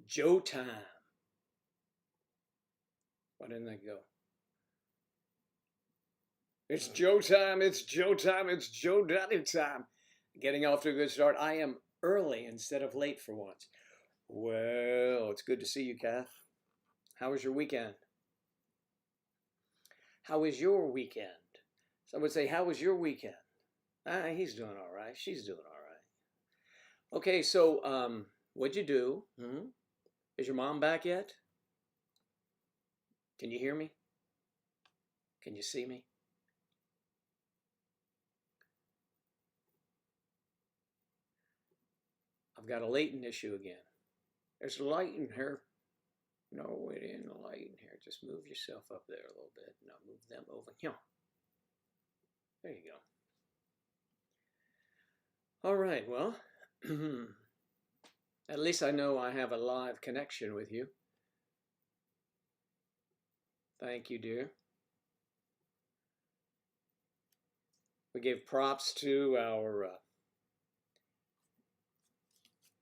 Joe time. Why didn't that go? It's Joe time, it's Joe time, it's Joe Daddy time. Getting off to a good start. I am early instead of late for once. Well, it's good to see you, Kath. How was your weekend? How was your weekend? Some would say, how was your weekend? He's doing all right. She's doing all right. Okay, so what'd you do? Is your mom back yet? Can you hear me? Can you see me? I've got a latent issue again. There's a light in here. No, it ain't a light in here. Just move yourself up there a little bit. Now move them over here. There you go. All right, well, at least I know I have a live connection with you. Thank you, dear. We gave props to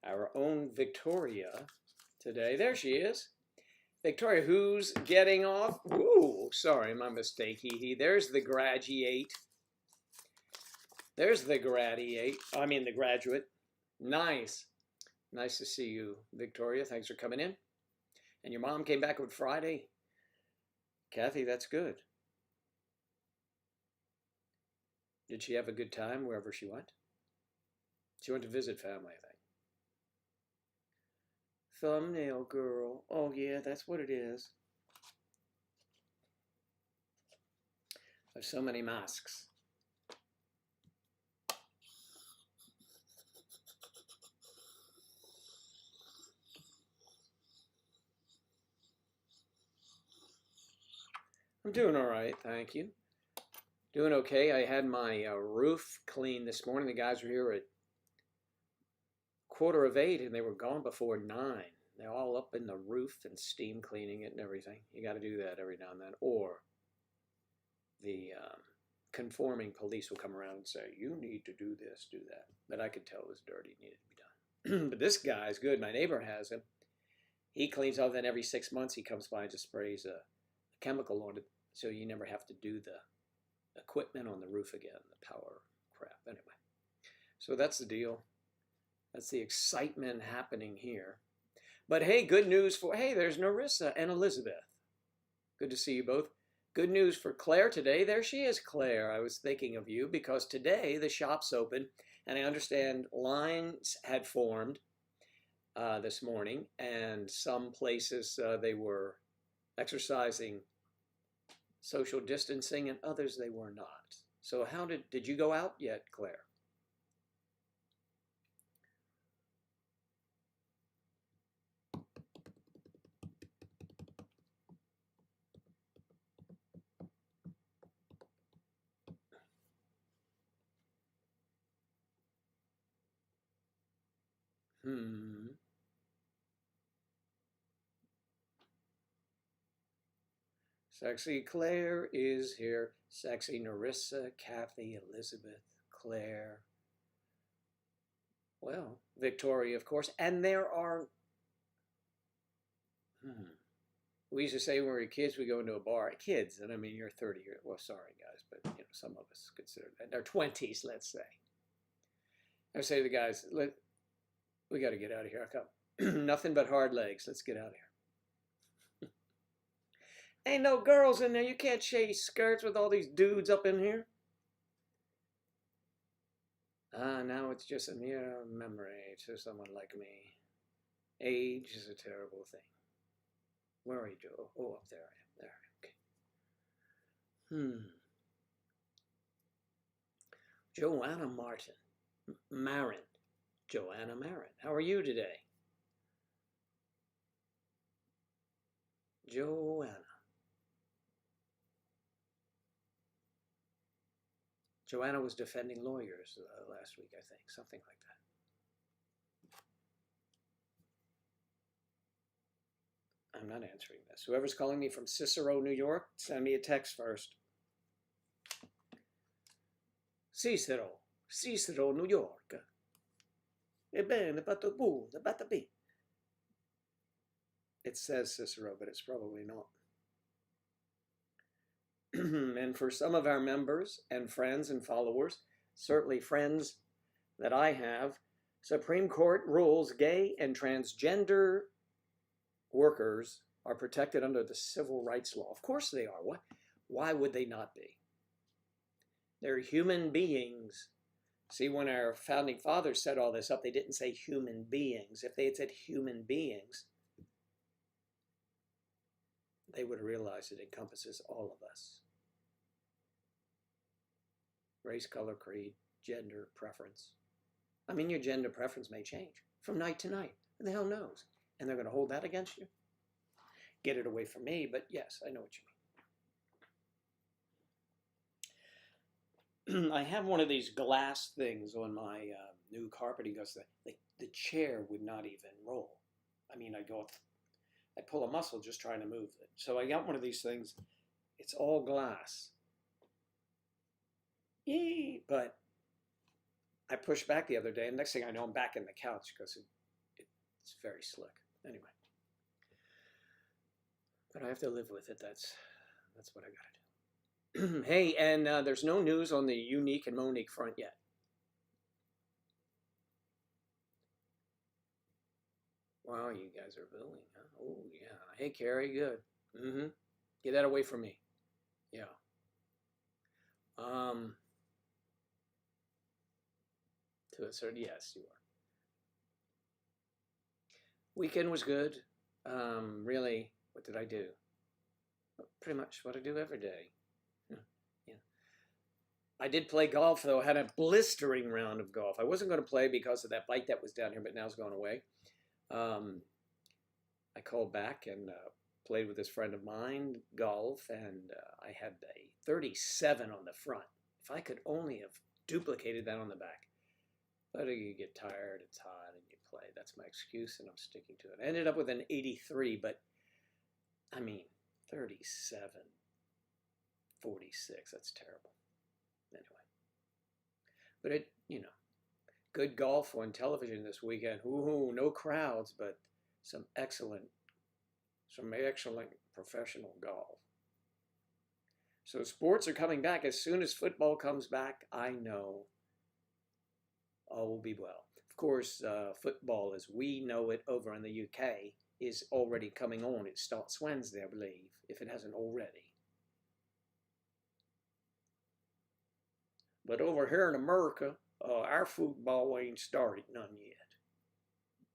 our own Victoria today. There she is. Victoria, who's getting off? Ooh, sorry, my mistake. There's the graduate. There's the graduate. I mean the graduate. Nice. Nice to see you, Victoria. Thanks for coming in. And your mom came back on Friday. Kathy, that's good. Did she have a good time wherever she went? She went to visit family, I think. Thumbnail girl. Oh, yeah, that's what it is. There's so many masks. I'm doing all right, thank you. Doing okay. I had my roof cleaned this morning. The guys were here at 7:45, and they were gone before 9. They're all up in the roof and steam cleaning it and everything. You got to do that every now and then. Or the conforming police will come around and say, you need to do this, do that. But I could tell it was dirty, it needed to be done. But this guy's good. My neighbor has him. He cleans off, then every 6 months he comes by and just sprays a chemical on it, so you never have to do the equipment on the roof again, the power crap. Anyway, so that's the deal. That's the excitement happening here. But hey, good news hey, there's Narissa and Elizabeth. Good to see you both. Good news for Claire today. There she is, Claire. I was thinking of you because today the shop's open, and I understand lines had formed this morning, and some places they were exercising social distancing, and others they were not. So how did you go out yet, Claire? Sexy Claire is here. Sexy Narissa, Kathy, Elizabeth, Claire. Well, Victoria, of course. And there are... We used to say when we were kids, we go into a bar. Kids, and I mean, you're 30 years. Well, sorry, guys, but you know, some of us consider that. They're 20s, let's say. I say to the guys, we got to get out of here. I come. Nothing but hard legs. Let's get out of here. Ain't no girls in there. You can't chase skirts with all these dudes up in here. Now it's just a mere memory to someone like me. Age is a terrible thing. Where are you, Joe? Oh, up there I am. There. Okay. Joanna Marin. Joanna Marin. How are you today? Joanna. Joanna was defending lawyers last week, I think. Something like that. I'm not answering this. Whoever's calling me from Cicero, New York, send me a text first. Cicero, New York. Ebbene, fatto bene. It says Cicero, but it's probably not. And for some of our members and friends and followers, certainly friends that I have, Supreme Court rules gay and transgender workers are protected under the civil rights law. Of course they are. What? Why would they not be? They're human beings. See, when our founding fathers set all this up, they didn't say human beings. If they had said human beings, they would have realized it encompasses all of us. Race, color, creed, gender, preference. I mean, your gender preference may change from night to night. Who the hell knows? And they're going to hold that against you? Get it away from me, but yes, I know what you mean. I have one of these glass things on my new carpeting because the chair would not even roll. I mean, I pull a muscle just trying to move it. So I got one of these things. It's all glass. Yay! But I pushed back the other day, and next thing I know, I'm back in the couch because it's very slick. Anyway. But I have to live with it. That's what I got to do. Hey, and there's no news on the Unique and Monique front yet. Wow, you guys are booing, huh? Oh, yeah. Hey, Carrie, good. Get that away from me. Yeah. To a certain, yes, you are. Weekend was good. Really, what did I do? Pretty much what I do every day. Yeah. I did play golf, though. I had a blistering round of golf. I wasn't going to play because of that bite that was down here, but now it's gone away. I called back and played with this friend of mine, golf, and I had a 37 on the front. If I could only have duplicated that on the back. But you get tired, it's hot, and you play. That's my excuse, and I'm sticking to it. I ended up with an 83, but, I mean, 37, 46, that's terrible. Anyway. But it, good golf on television this weekend. Ooh, no crowds, but some excellent professional golf. So sports are coming back. As soon as football comes back, I know all will be well. Of course, football as we know it over in the UK is already coming on. It starts Wednesday, I believe, if it hasn't already. But over here in America, our football ain't started none yet.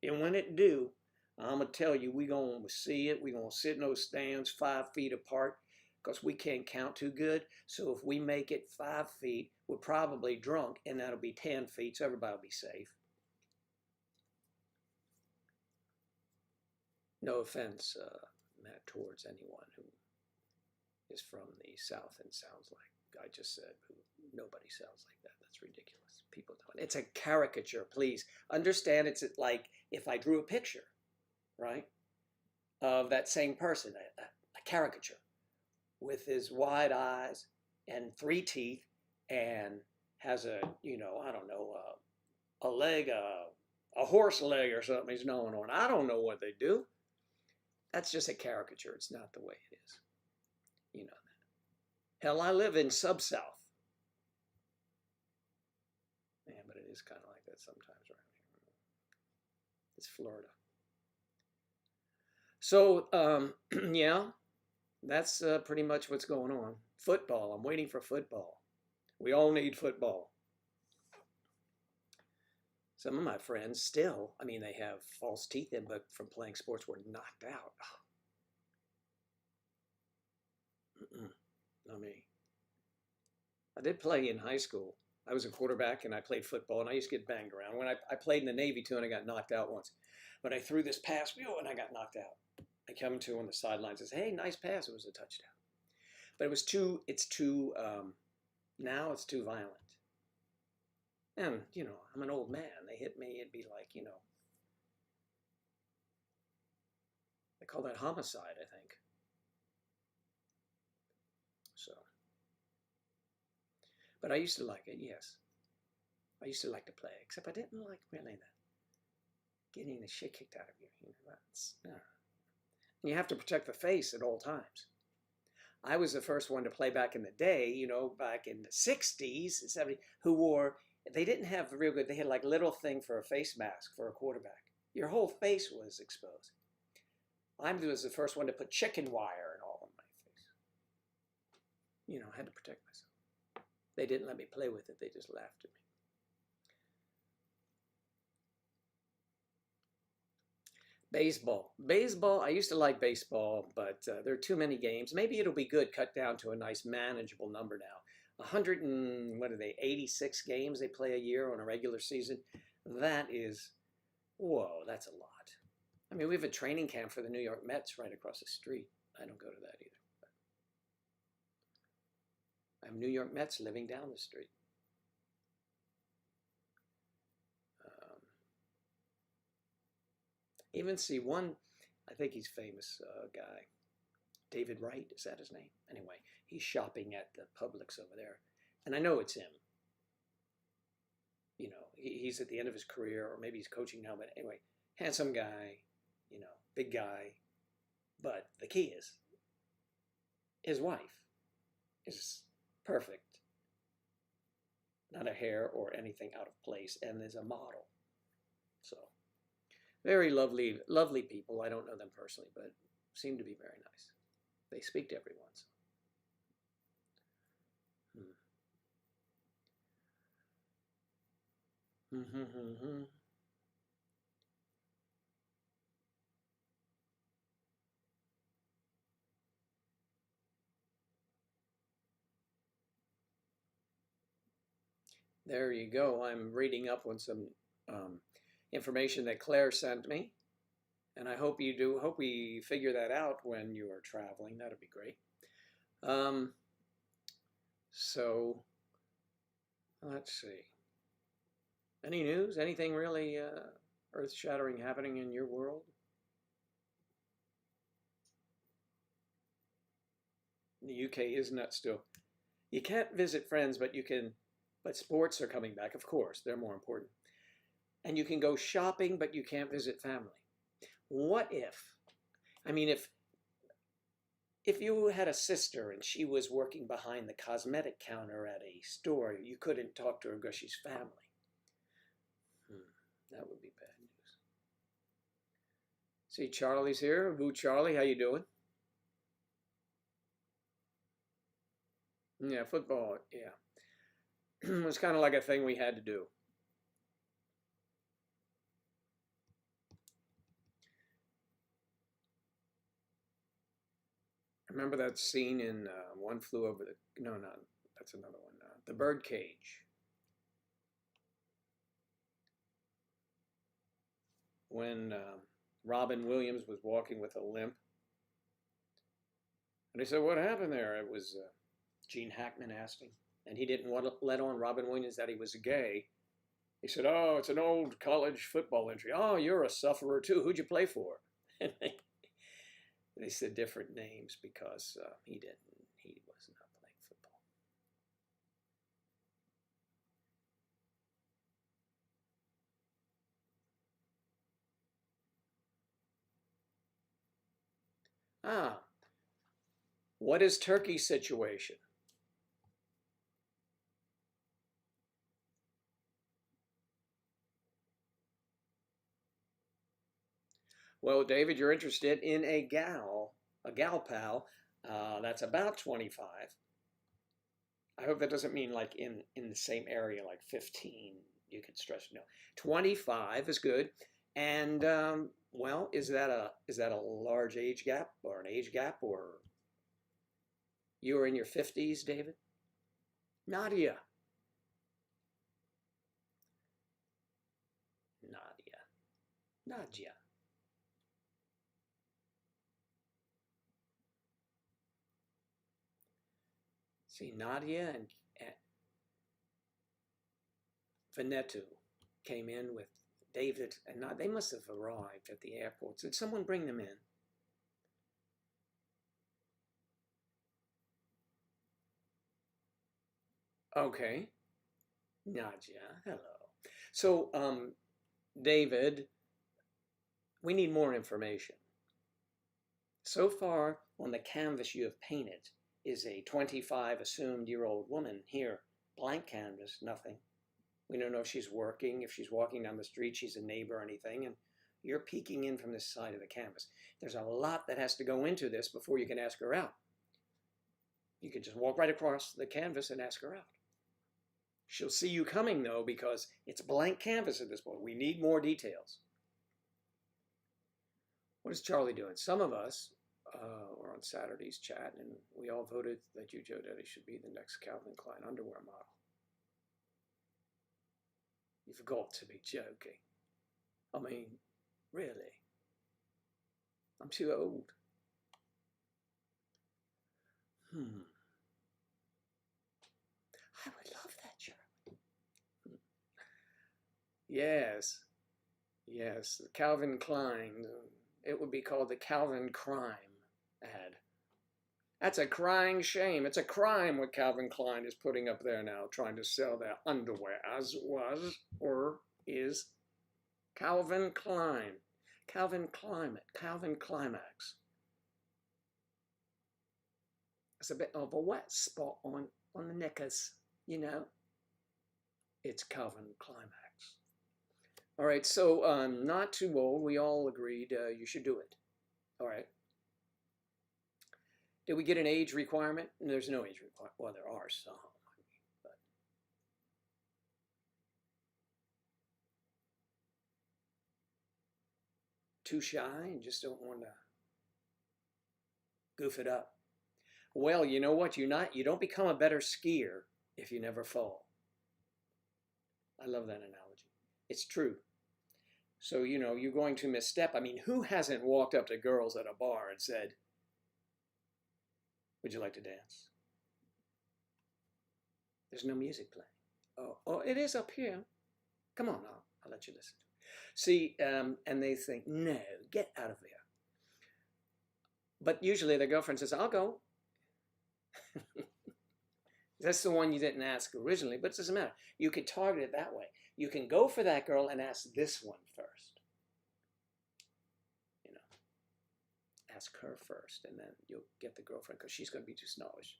And when it do, I'm going to tell you, we're going to see it. We're going to sit in those stands 5 feet apart because we can't count too good. So if we make it 5 feet, we're probably drunk, and that'll be 10 feet, so everybody will be safe. No offense, Matt, towards anyone who is from the South and sounds like I just said, nobody sounds like that. That's ridiculous. People don't. It's a caricature, please. Understand it's like if I drew a picture, right, of that same person, a caricature, with his wide eyes and 3 teeth and has a, I don't know, a leg, a horse leg or something he's gnawing on. I don't know what they do. That's just a caricature. It's not the way it is. You know that. Hell, I live in Sub-South. Yeah, but it is kind of like that sometimes around here. It's Florida. So, yeah, that's pretty much what's going on. Football. I'm waiting for football. We all need football. Some of my friends still, I mean, they have false teeth in, but from playing sports were knocked out. Not me. I did play in high school. I was a quarterback and I played football and I used to get banged around. When I played in the Navy too and I got knocked out once. But I threw this pass and I got knocked out. I come to on the sidelines and say, hey, nice pass. It was a touchdown. But now it's too violent. And, I'm an old man. They hit me, it'd be like, they call that homicide, I think. So. But I used to like it, yes. I used to like to play, except I didn't like really that. Getting the shit kicked out of you. You have to protect the face at all times. I was the first one to play back in the day, you know, back in the 60s, 70s, who wore, they didn't have real good, they had like little thing for a face mask for a quarterback. Your whole face was exposed. I was the first one to put chicken wire and all on my face. You know, I had to protect myself. They didn't let me play with it. They just laughed at me. Baseball. Baseball, I used to like baseball, but there are too many games. Maybe it'll be good, cut down to a nice manageable number now. 100 and, what are they, 86 games they play a year on a regular season. That is, whoa, that's a lot. I mean, we have a training camp for the New York Mets right across the street. I don't go to that either. But I have New York Mets living down the street. Even see one, I think he's famous guy, David Wright, is that his name? Anyway, he's shopping at the Publix over there, and I know it's him. You know, he's at the end of his career, or maybe he's coaching now, but anyway, handsome guy, you know, big guy, but the key is, his wife is perfect, not a hair or anything out of place, and is a model, so. Very lovely, lovely people. I don't know them personally, but seem to be very nice. They speak to everyone. So. There you go. I'm reading up on some information that Claire sent me, and I hope you do. Hope we figure that out when you are traveling. That'd be great. So let's see. Any news? Anything really earth-shattering happening in your world? The UK is nuts still. You can't visit friends, but you can. But sports are coming back, of course. They're more important. And you can go shopping, but you can't visit family. What if, I mean, if you had a sister and she was working behind the cosmetic counter at a store, you couldn't talk to her because she's family. That would be bad news. See, Charlie's here. Boo Charlie, how you doing? Yeah, football, yeah. It was kind of like a thing we had to do. Remember that scene in One Flew Over the... No, that's another one. The Birdcage. When Robin Williams was walking with a limp. And he said, what happened there? It was Gene Hackman asked him. And he didn't want to let on Robin Williams that he was gay. He said, oh, it's an old college football entry. Oh, you're a sufferer too. Who'd you play for? And they said different names because he was not playing football. What is Turkey's situation? Well, David, you're interested in a gal pal, that's about 25. I hope that doesn't mean like in the same area, like 15. You could stretch, no. 25 is good. And well, is that a large age gap or an age gap, or you are in your 50s, David? Nadia. Nadia. See, Nadia and Vanetu came in with David, and they must have arrived at the airport. Did someone bring them in? Okay. Nadia, hello. So, David, we need more information. So far on the canvas you have painted is a 25 assumed year-old woman. Here, blank canvas, nothing. We don't know if she's working, if she's walking down the street, she's a neighbor or anything, and you're peeking in from this side of the canvas. There's a lot that has to go into this before you can ask her out. You could just walk right across the canvas and ask her out. She'll see you coming, though, because it's blank canvas at this point. We need more details. What is Charlie doing? Some of us were on Saturday's chat, and we all voted that you, Joe Daddy, should be the next Calvin Klein underwear model. You've got to be joking. I mean, really? I'm too old. I would love that, Charlie. Yes. Yes, Calvin Klein. It would be called the Calvin Crime ad. That's a crying shame. It's a crime what Calvin Klein is putting up there now, trying to sell their underwear as was or is Calvin Klein. Calvin Climate. Calvin Climax. It's a bit of a wet spot on the knickers, you know. It's Calvin Climax. All right, so not too old. We all agreed you should do it. All right. Did we get an age requirement? There's no age requirement. Well, there are some. But too shy and just don't want to goof it up. Well, you know what? You don't become a better skier if you never fall. I love that analogy. It's true. So, you know, you're going to misstep. I mean, who hasn't walked up to girls at a bar and said, would you like to dance? There's no music playing. Oh, it is up here. Come on, I'll let you listen. See, and they think, no, get out of there. But usually their girlfriend says, I'll go. That's the one you didn't ask originally, but it doesn't matter. You could target it that way. You can go for that girl and ask this one first. You know, ask her first, and then you'll get the girlfriend because she's going to be too snobbish.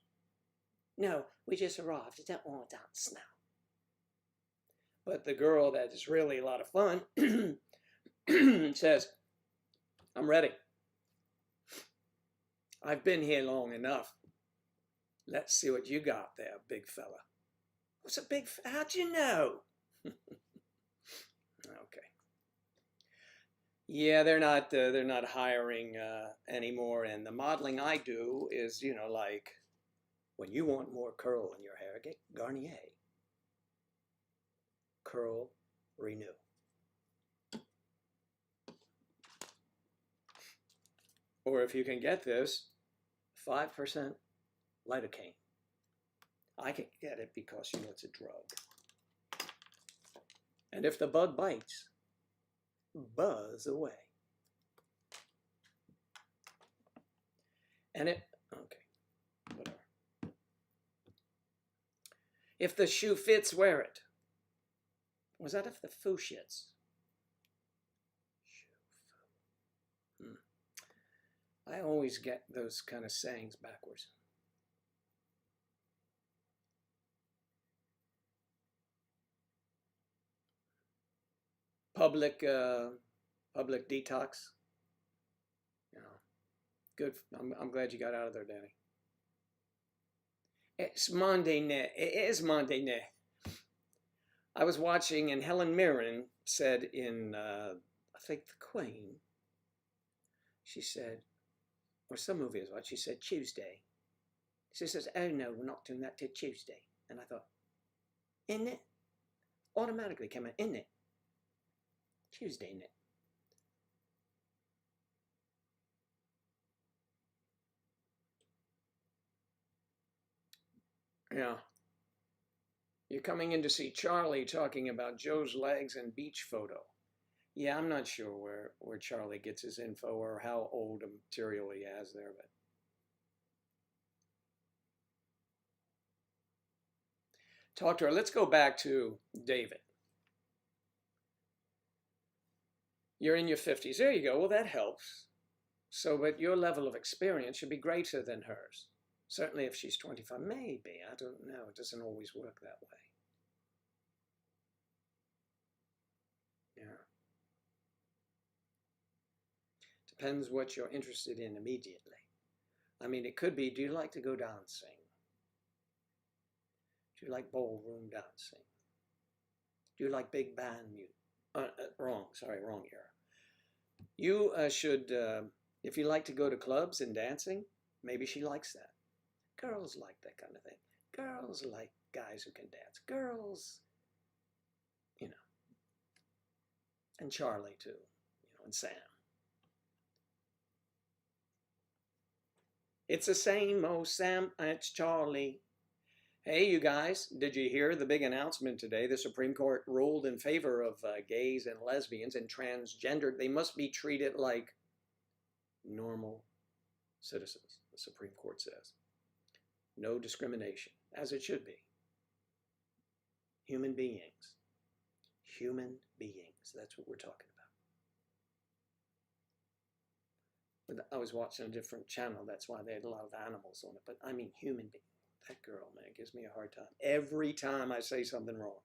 No, we just arrived. I don't want to dance now. But the girl that is really a lot of fun says, I'm ready. I've been here long enough. Let's see what you got there, big fella. What's a big fella? How'd you know? Okay. Yeah, they're not hiring anymore. And the modeling I do is, you know, like when you want more curl in your hair, get Garnier. Curl, renew. Or if you can get this, 5% lidocaine. I can get it because, you know, it's a drug. And if the bug bites, buzz away. And it, okay, whatever. If the shoe fits, wear it. Was that if the foo shits? I always get those kind of sayings backwards. Public detox. Yeah, good. I'm glad you got out of there, Danny. It's Monday night. It is Monday night. I was watching, and Helen Mirren said in, I think, The Queen, she said, or some movie as well, she said Tuesday. She says, oh no, we're not doing that till Tuesday. And I thought, Innit? Automatically came out, Innit? Tuesday, innit? Yeah. You're coming in to see Charlie talking about Joe's legs and beach photo. Yeah, I'm not sure where Charlie gets his info or how old a material he has there, but talk to her. Let's go back to David. You're in your 50s. There you go. Well, that helps. So, but your level of experience should be greater than hers. Certainly if she's 25, maybe, I don't know. It doesn't always work that way. Yeah. Depends what you're interested in immediately. I mean, it could be, do you like to go dancing? Do you like ballroom dancing? Do you like big band music? Wrong era. You should, if you like to go to clubs and dancing, maybe she likes that. Girls like that kind of thing. Girls like guys who can dance. Girls, you know, and Charlie too, and Sam. It's the same old Sam, it's Charlie. Hey, you guys, did you hear the big announcement today? The Supreme Court ruled in favor of gays and lesbians and transgendered. They must be treated like normal citizens, the Supreme Court says. No discrimination, as it should be. Human beings. Human beings. That's what we're talking about. I was watching a different channel. That's why they had a lot of animals on it. But I mean human beings. That girl, man, gives me a hard time. Every time I say something wrong.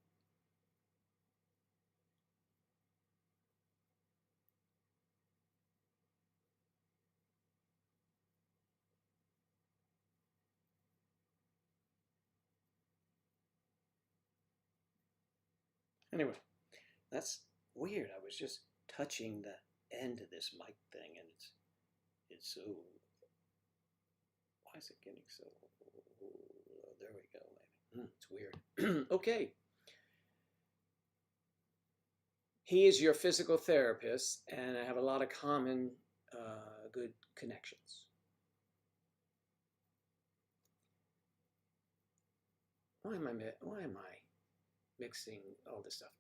Anyway, that's weird. I was just touching the end of this mic thing, and it's so. Why is it getting so? There we go. Maybe it's weird. Okay. He is your physical therapist, and I have a lot of common good connections. Why am I mixing all this stuff?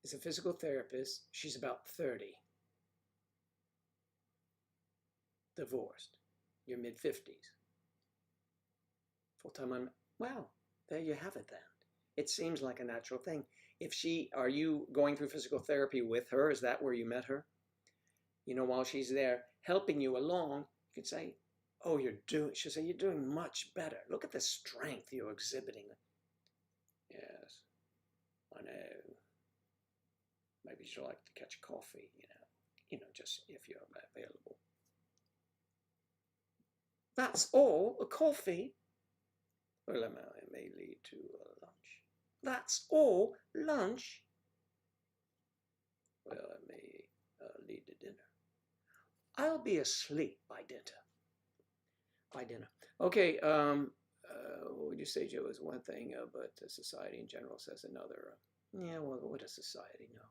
He's a physical therapist. She's about 30. Divorced. You're mid-50s. Full-time. Well, there you have it then. It seems like a natural thing. Are you going through physical therapy with her? Is that where you met her? While she's there helping you along, you could say, oh, she'll say, you're doing much better. Look at the strength you're exhibiting. Yes, I know. Maybe she'll like to catch coffee, just if you're available. That's all, a coffee. Well, it may lead to lunch. That's all, lunch. Well, it may lead to dinner. I'll be asleep by dinner. Okay, what would you say, Joe, is one thing, but society in general says another. Yeah, well, what does society know?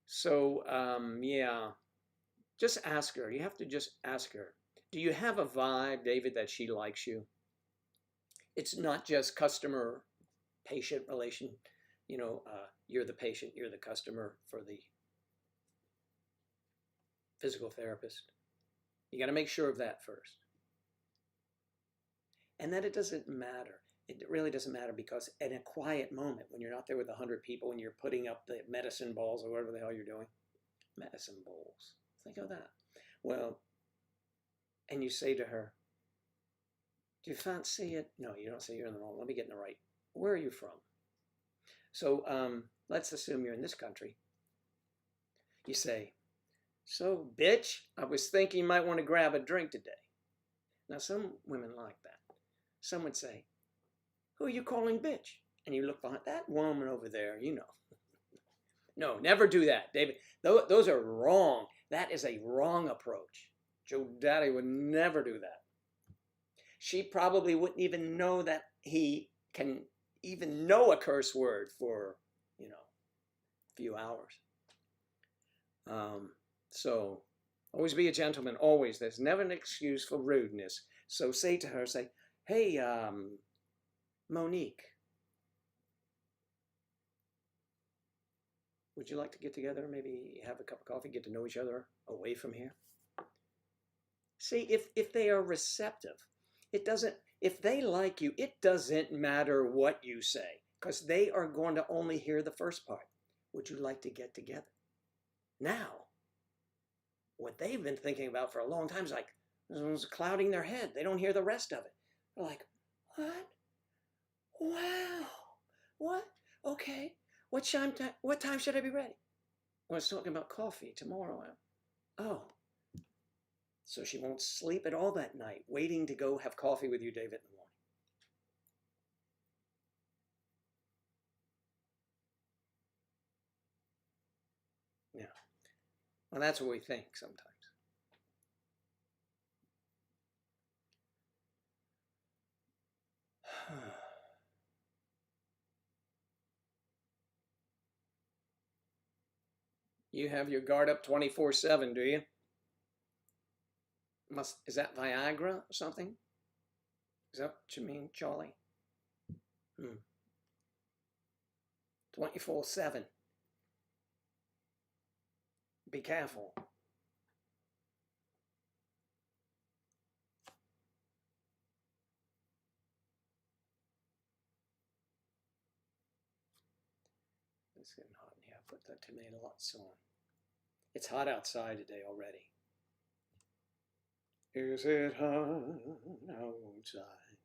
So, yeah, just ask her. You have to just ask her. Do you have a vibe, David, that she likes you? It's not just customer-patient relation. You're the patient, you're the customer for the physical therapist. You got to make sure of that first. And then it doesn't matter. It really doesn't matter, because in a quiet moment, when you're not there with 100 people and you're putting up the medicine balls or whatever the hell you're doing, medicine balls, think of that. Well, and you say to her, do you fancy it? No, you don't say you're in the wrong. Let me get in the right. Where are you from? So let's assume you're in this country. You say, so, bitch, I was thinking you might want to grab a drink today. Now, some women like that. Some would say, who are you calling bitch? And you look behind that woman over there, No, never do that, David. Those are wrong. That is a wrong approach. Joe Daddy would never do that. She probably wouldn't even know that he can even know a curse word for, a few hours. So always be a gentleman, always. There's never an excuse for rudeness. So say to her, hey, Monique, would you like to get together, maybe have a cup of coffee, get to know each other away from here? See, if they are receptive, if they like you, it doesn't matter what you say. because they are going to only hear the first part. Would you like to get together? Now, what they've been thinking about for a long time is like, it's clouding their head. They don't hear the rest of it. They're like, what? Wow. What? Okay. What time should I be ready? I was talking about coffee tomorrow. Oh. So she won't sleep at all that night, waiting to go have coffee with you, David, in the morning. Yeah. Well, that's what we think sometimes. You have your guard up 24/7, do you? Is that Viagra or something? Is that what you mean, Charlie? 24/7. Be careful. It's getting hot in here. I put the tomato lots on. It's hot outside today already. Is it hot outside?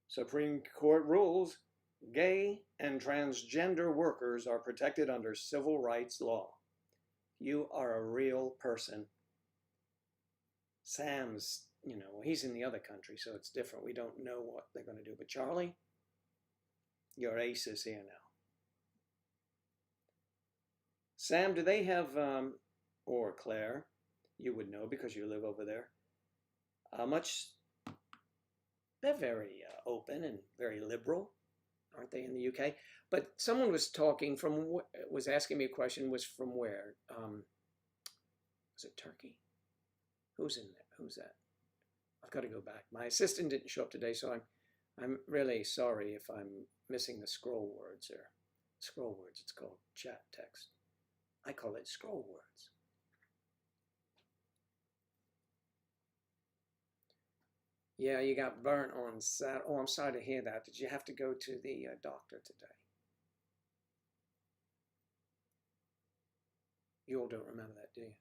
Supreme Court rules gay and transgender workers are protected under civil rights law. You are a real person. Sam's, he's in the other country, so it's different. We don't know what they're going to do. But Charlie, your ace is here now. Sam, do they have, or Claire, you would know because you live over there, they're very open and very liberal, aren't they, in the UK? But someone was was asking me a question, was from where? Was it Turkey? Who's in there? Who's that? I've got to go back. My assistant didn't show up today, so I'm really sorry if I'm missing the scroll words or scroll words. It's called chat text. I call it scroll words. Yeah, you got burnt on Saturday. Oh, I'm sorry to hear that. Did you have to go to the doctor today? You all don't remember that, do you?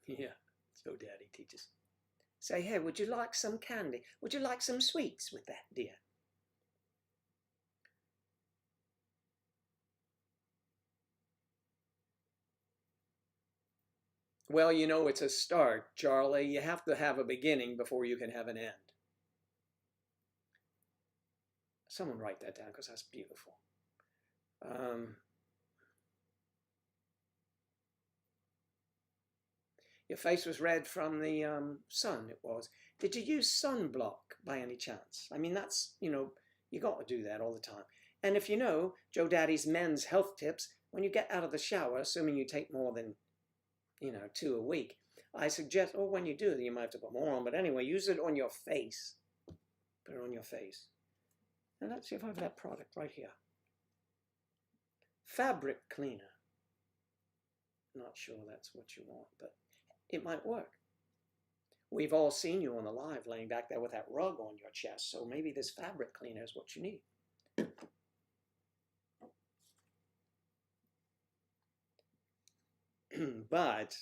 Yeah, so Daddy teaches. Say, hey, would you like some candy? Would you like some sweets with that, dear? Well, it's a start, Charlie. You have to have a beginning before you can have an end. Someone write that down because that's beautiful. Your face was red from the sun, it was. Did you use sunblock by any chance? I mean, that's, you got to do that all the time. And if you know Joe Daddy's men's health tips, when you get out of the shower, assuming you take more than, 2 a week, I suggest, or when you do, you might have to put more on, but anyway, use it on your face. Put it on your face. And let's see if I have that product right here. Fabric cleaner. Not sure that's what you want, but it might work. We've all seen you on the live laying back there with that rug on your chest, so maybe this fabric cleaner is what you need. But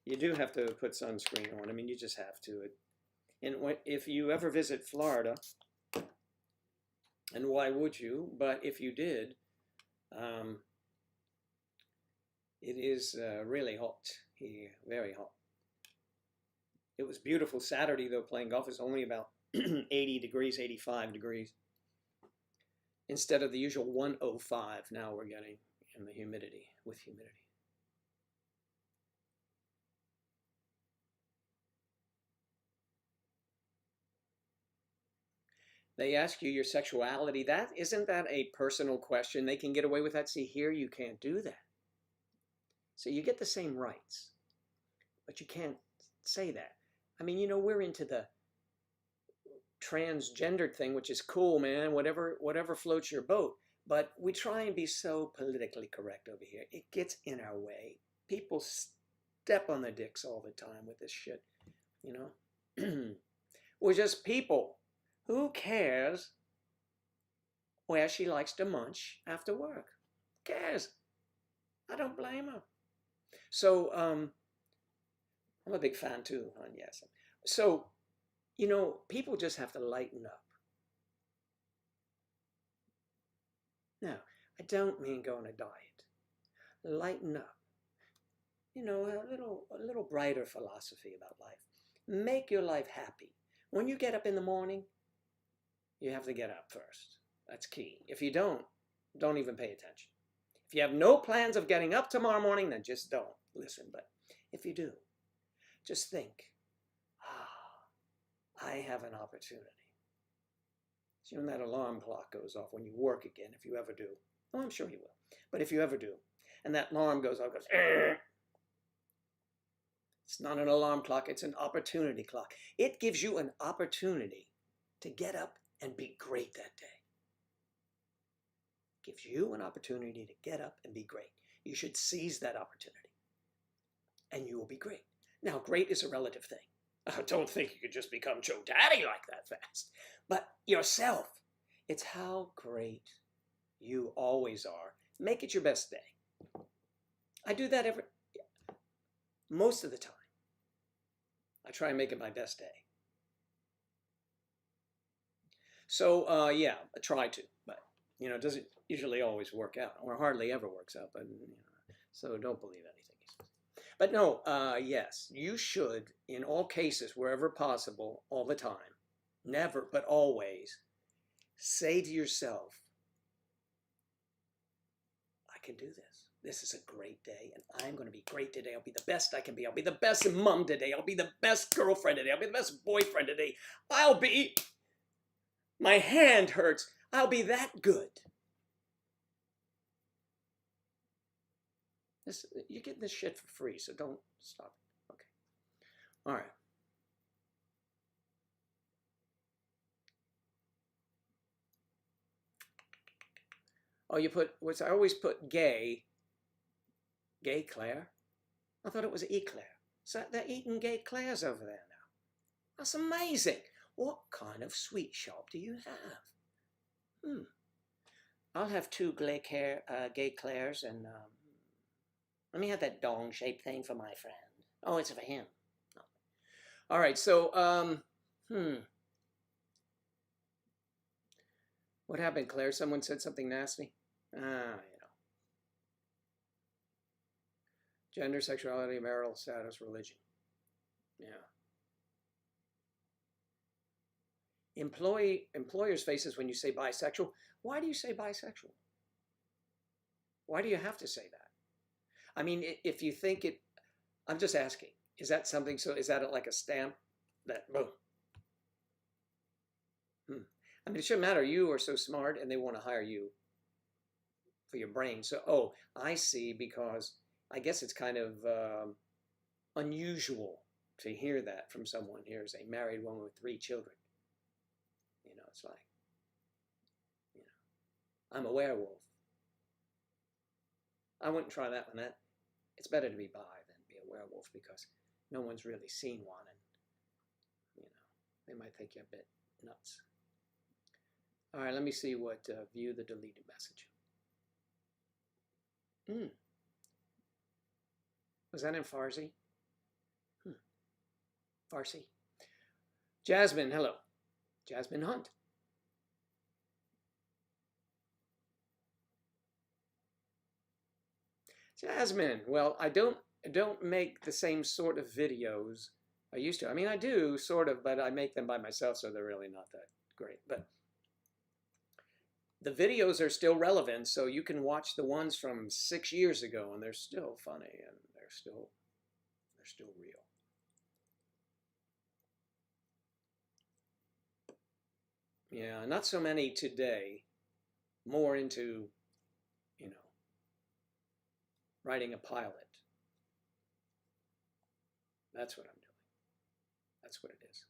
you do have to put sunscreen on. I mean, you just have to. And if you ever visit Florida, and why would you? But if you did, it is really hot here, very hot. It was beautiful Saturday, though, playing golf. It's only about 80 degrees, 85 degrees. Instead of the usual 105, now we're getting in the humidity, with humidity. They ask you your sexuality. Isn't that a personal question? They can get away with that. See, here you can't do that. So you get the same rights, but you can't say that. I mean, we're into the transgendered thing, which is cool, man, whatever floats your boat. But we try and be so politically correct over here. It gets in our way. People step on their dicks all the time with this shit, you know? We're just people. Who cares where she likes to munch after work? Who cares? I don't blame her. So, I'm a big fan too, hon, yes. So, you know, people just have to lighten up. Now, I don't mean go on a diet. Lighten up. You know, a little brighter philosophy about life. Make your life happy. When you get up in the morning, you have to get up first. That's key. If you don't even pay attention. If you have no plans of getting up tomorrow morning, then just don't listen. But if you do, just think, I have an opportunity. So when that alarm clock goes off, when you work again, if you ever do, oh, I'm sure you will, but if you ever do, and that alarm goes off, it's not an alarm clock, it's an opportunity clock. It gives you an opportunity to get up and be great that day. It gives you an opportunity to get up and be great. You should seize that opportunity, and you will be great. Now, great is a relative thing. I don't think you could just become Joe Daddy like that fast. But yourself, it's how great you always are. Make it your best day. I do that most of the time. I try and make it my best day. So, yeah, I try to, but, you know, it doesn't usually always work out, or hardly ever works out, but, you know, so don't believe anything he says. But no, yes, you should, in all cases, wherever possible, all the time, never, but always, say to yourself, I can do this. This is a great day, and I'm going to be great today. I'll be the best I can be. I'll be the best mom today. I'll be the best girlfriend today. I'll be the best boyfriend today. My hand hurts. I'll be that good. You're getting this shit for free, so don't stop it. Okay. All right. Oh, you put, I always put gay Claire? I thought it was eclair. So they're eating gay Claires over there now. That's amazing. What kind of sweet shop do you have? I'll have 2 gay Claires, and let me have that dong-shaped thing for my friend. Oh, it's for him. Oh. All right, so, what happened, Claire? Someone said something nasty? You know. Gender, sexuality, marital status, religion. Yeah. Employers' faces when you say bisexual. Why do you say bisexual? Why do you have to say that? I mean, if you think it, I'm just asking, is that something, so is that like a stamp that, boom? I mean, it shouldn't matter. You are so smart and they want to hire you for your brain. So, oh, I see, because I guess it's kind of unusual to hear that from someone. Here's a married woman with 3 children. You know, it's like, you know, I'm a werewolf. I wouldn't try that one. It's better to be bi than be a werewolf, because no one's really seen one, and, you know, they might think you're a bit nuts. All right, let me see what view the deleted message. Was that in Farsi? Farsi. Jasmine, hello. Jasmine Hunt. Jasmine, well, I don't make the same sort of videos I used to. I mean, I do, sort of, but I make them by myself, so they're really not that great. But the videos are still relevant, so you can watch the ones from 6 years ago, and they're still funny, and they're still real. Yeah, not so many today. More into, you know, writing a pilot. That's what I'm doing. That's what it is.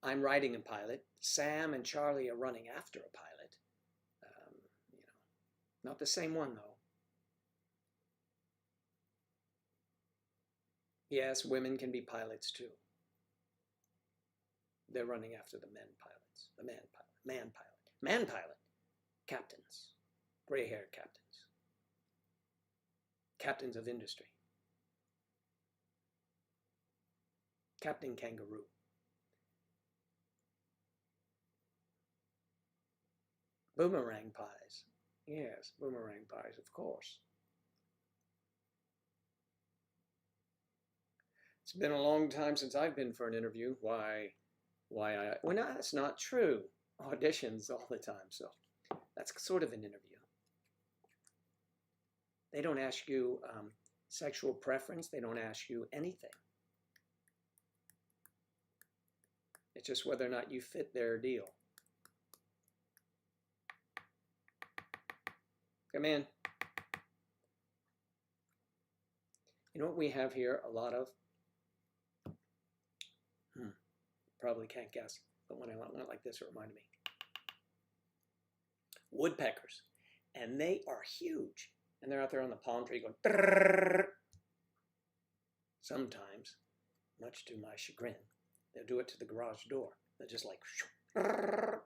I'm writing a pilot. Sam and Charlie are running after a pilot. You know, not the same one though. Yes, women can be pilots too. They're running after the men pilots. The man pilot. Man pilot. Captains. Gray-haired captains. Captains of industry. Captain Kangaroo. Boomerang pies. Yes, boomerang pies, of course. It's been a long time since I've been for an interview. Well, no, that's not true. Auditions all the time, so that's sort of an interview. They don't ask you sexual preference. They don't ask you anything. It's just whether or not you fit their deal. Come in. You know what we have here? A lot of, probably can't guess, but when I went like this, it reminded me. Woodpeckers. And they are huge. And they're out there on the palm tree going, brrr. Sometimes, much to my chagrin, they'll do it to the garage door. They're just like, brrr.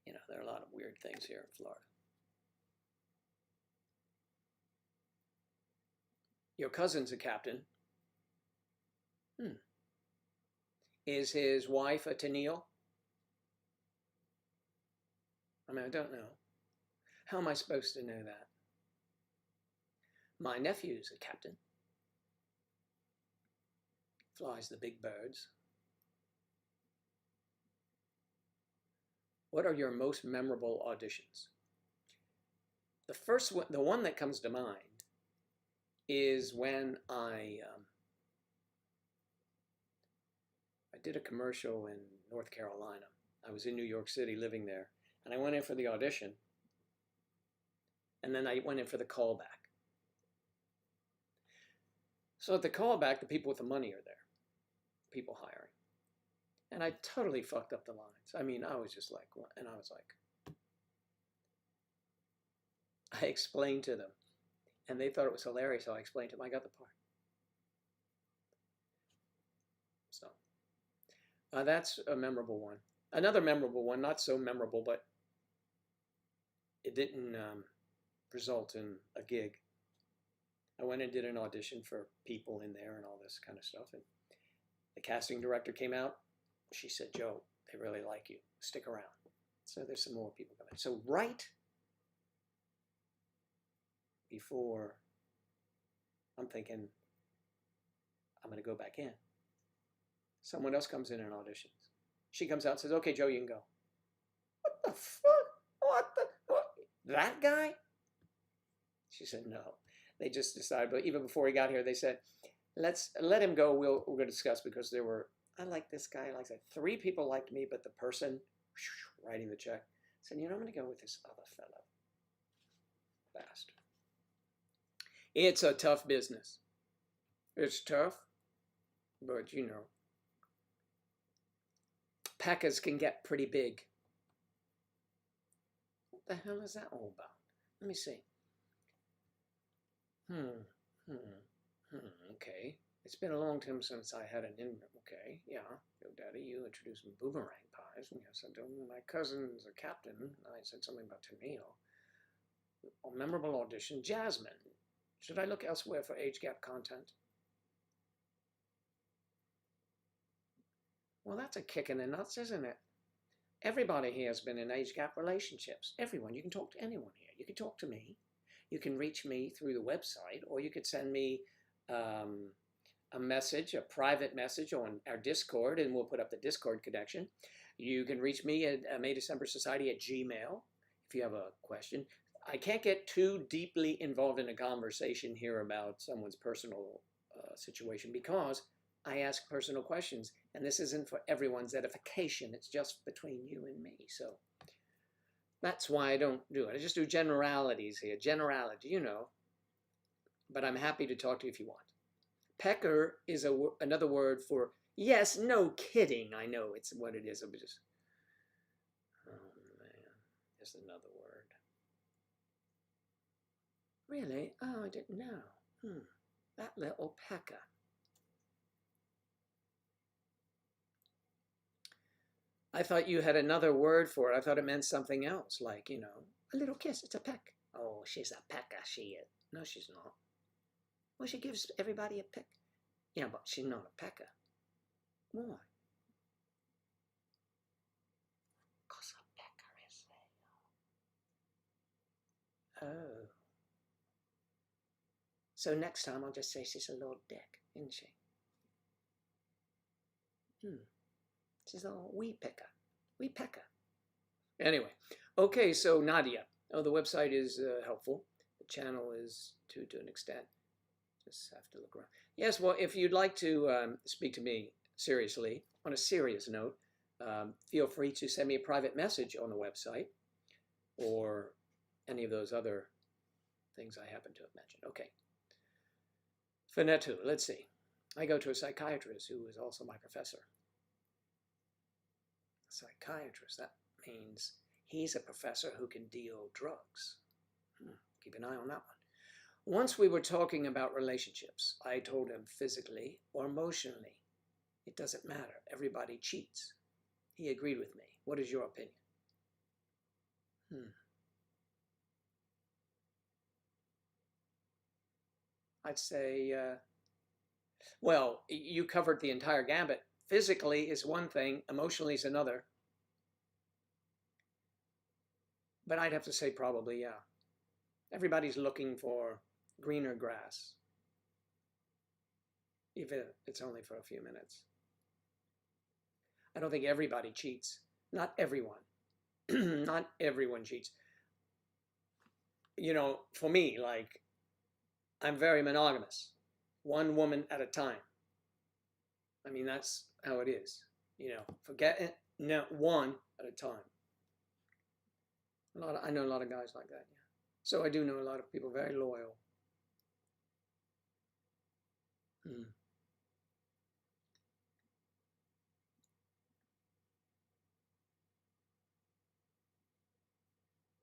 You know, there are a lot of weird things here in Florida. Your cousin's a captain. Is his wife a Tennille? I mean, I don't know. How am I supposed to know that? My nephew's a captain. Flies the big birds. What are your most memorable auditions? The first one, the one that comes to mind, is when I did a commercial in North Carolina. I was in New York City living there, and I went in for the audition, and then I went in for the callback. So at the callback, the people with the money are there, people hiring. And I totally fucked up the lines. I mean, I was just like, what? And I was like, I explained to them, and they thought it was hilarious how I explained to them. I got the part. So that's a memorable one. Another memorable one, not so memorable, but it didn't result in a gig. I went and did an audition for people in there and all this kind of stuff. And the casting director came out. She said, Joe, they really like you. Stick around. So there's some more people coming. So right before I'm thinking I'm going to go back in, someone else comes in and auditions. She comes out and says, okay, Joe, you can go. What the fuck? What? That guy? She said, no. They just decided, but even before he got here, they said, let's let him go. We're going to discuss, because there were, I like this guy. Like I said, 3 people liked me, but the person writing the check said, you know, I'm going to go with this other fellow. Bastard. It's a tough business. It's tough, but you know, packers can get pretty big. What the hell is that all about? Let me see. Okay. It's been a long time since I had an okay, yeah. Yo, Daddy, you introduced me boomerang pies. And yes, I told my cousin's a captain. I said something about Tennille. A memorable audition, Jasmine. Should I look elsewhere for age gap content? Well, that's a kick in the nuts, isn't it? Everybody here has been in age gap relationships. Everyone. You can talk to anyone here. You can talk to me. You can reach me through the website, or you could send me a message, a private message on our Discord, and we'll put up the Discord connection. You can reach me at maydecembersociety at Gmail if you have a question. I can't get too deeply involved in a conversation here about someone's personal situation, because I ask personal questions, and this isn't for everyone's edification. It's just between you and me. So that's why I don't do it. I just do generalities here. Generality, you know. But I'm happy to talk to you if you want. Pecker is another word for, yes, no kidding. I know it's what it is. I'm just, oh man, there's another word. Really? Oh, I didn't know. That little pecker. I thought you had another word for it. I thought it meant something else, like, you know, a little kiss. It's a peck. Oh, she's a pecker, she is. No, she's not. Well, she gives everybody a peck. Yeah, but she's not a pecker. Why? Because a pecker is there. Oh. So next time I'll just say she's a little dick, isn't she? She's a little wee pecker. Wee pecker. Anyway, okay, so Nadia. Oh, the website is helpful. The channel is to an extent. Just have to look around. Yes, well, if you'd like to speak to me seriously, on a serious note, feel free to send me a private message on the website or any of those other things I happen to have mentioned. Okay. Finetu, let's see. I go to a psychiatrist who is also my professor. A psychiatrist, that means he's a professor who can deal drugs. Keep an eye on that one. Once we were talking about relationships, I told him physically or emotionally, it doesn't matter. Everybody cheats. He agreed with me. What is your opinion? I'd say, well, you covered the entire gambit. Physically is one thing, emotionally is another. But I'd have to say probably, yeah. Everybody's looking for greener grass, even if it's only for a few minutes. I don't think everybody cheats. Not everyone. Not everyone cheats. You know, for me, like, I'm very monogamous. One woman at a time. I mean, that's how it is. You know, forget it. No, one at a time. I know a lot of guys like that, yeah. So I do know a lot of people very loyal.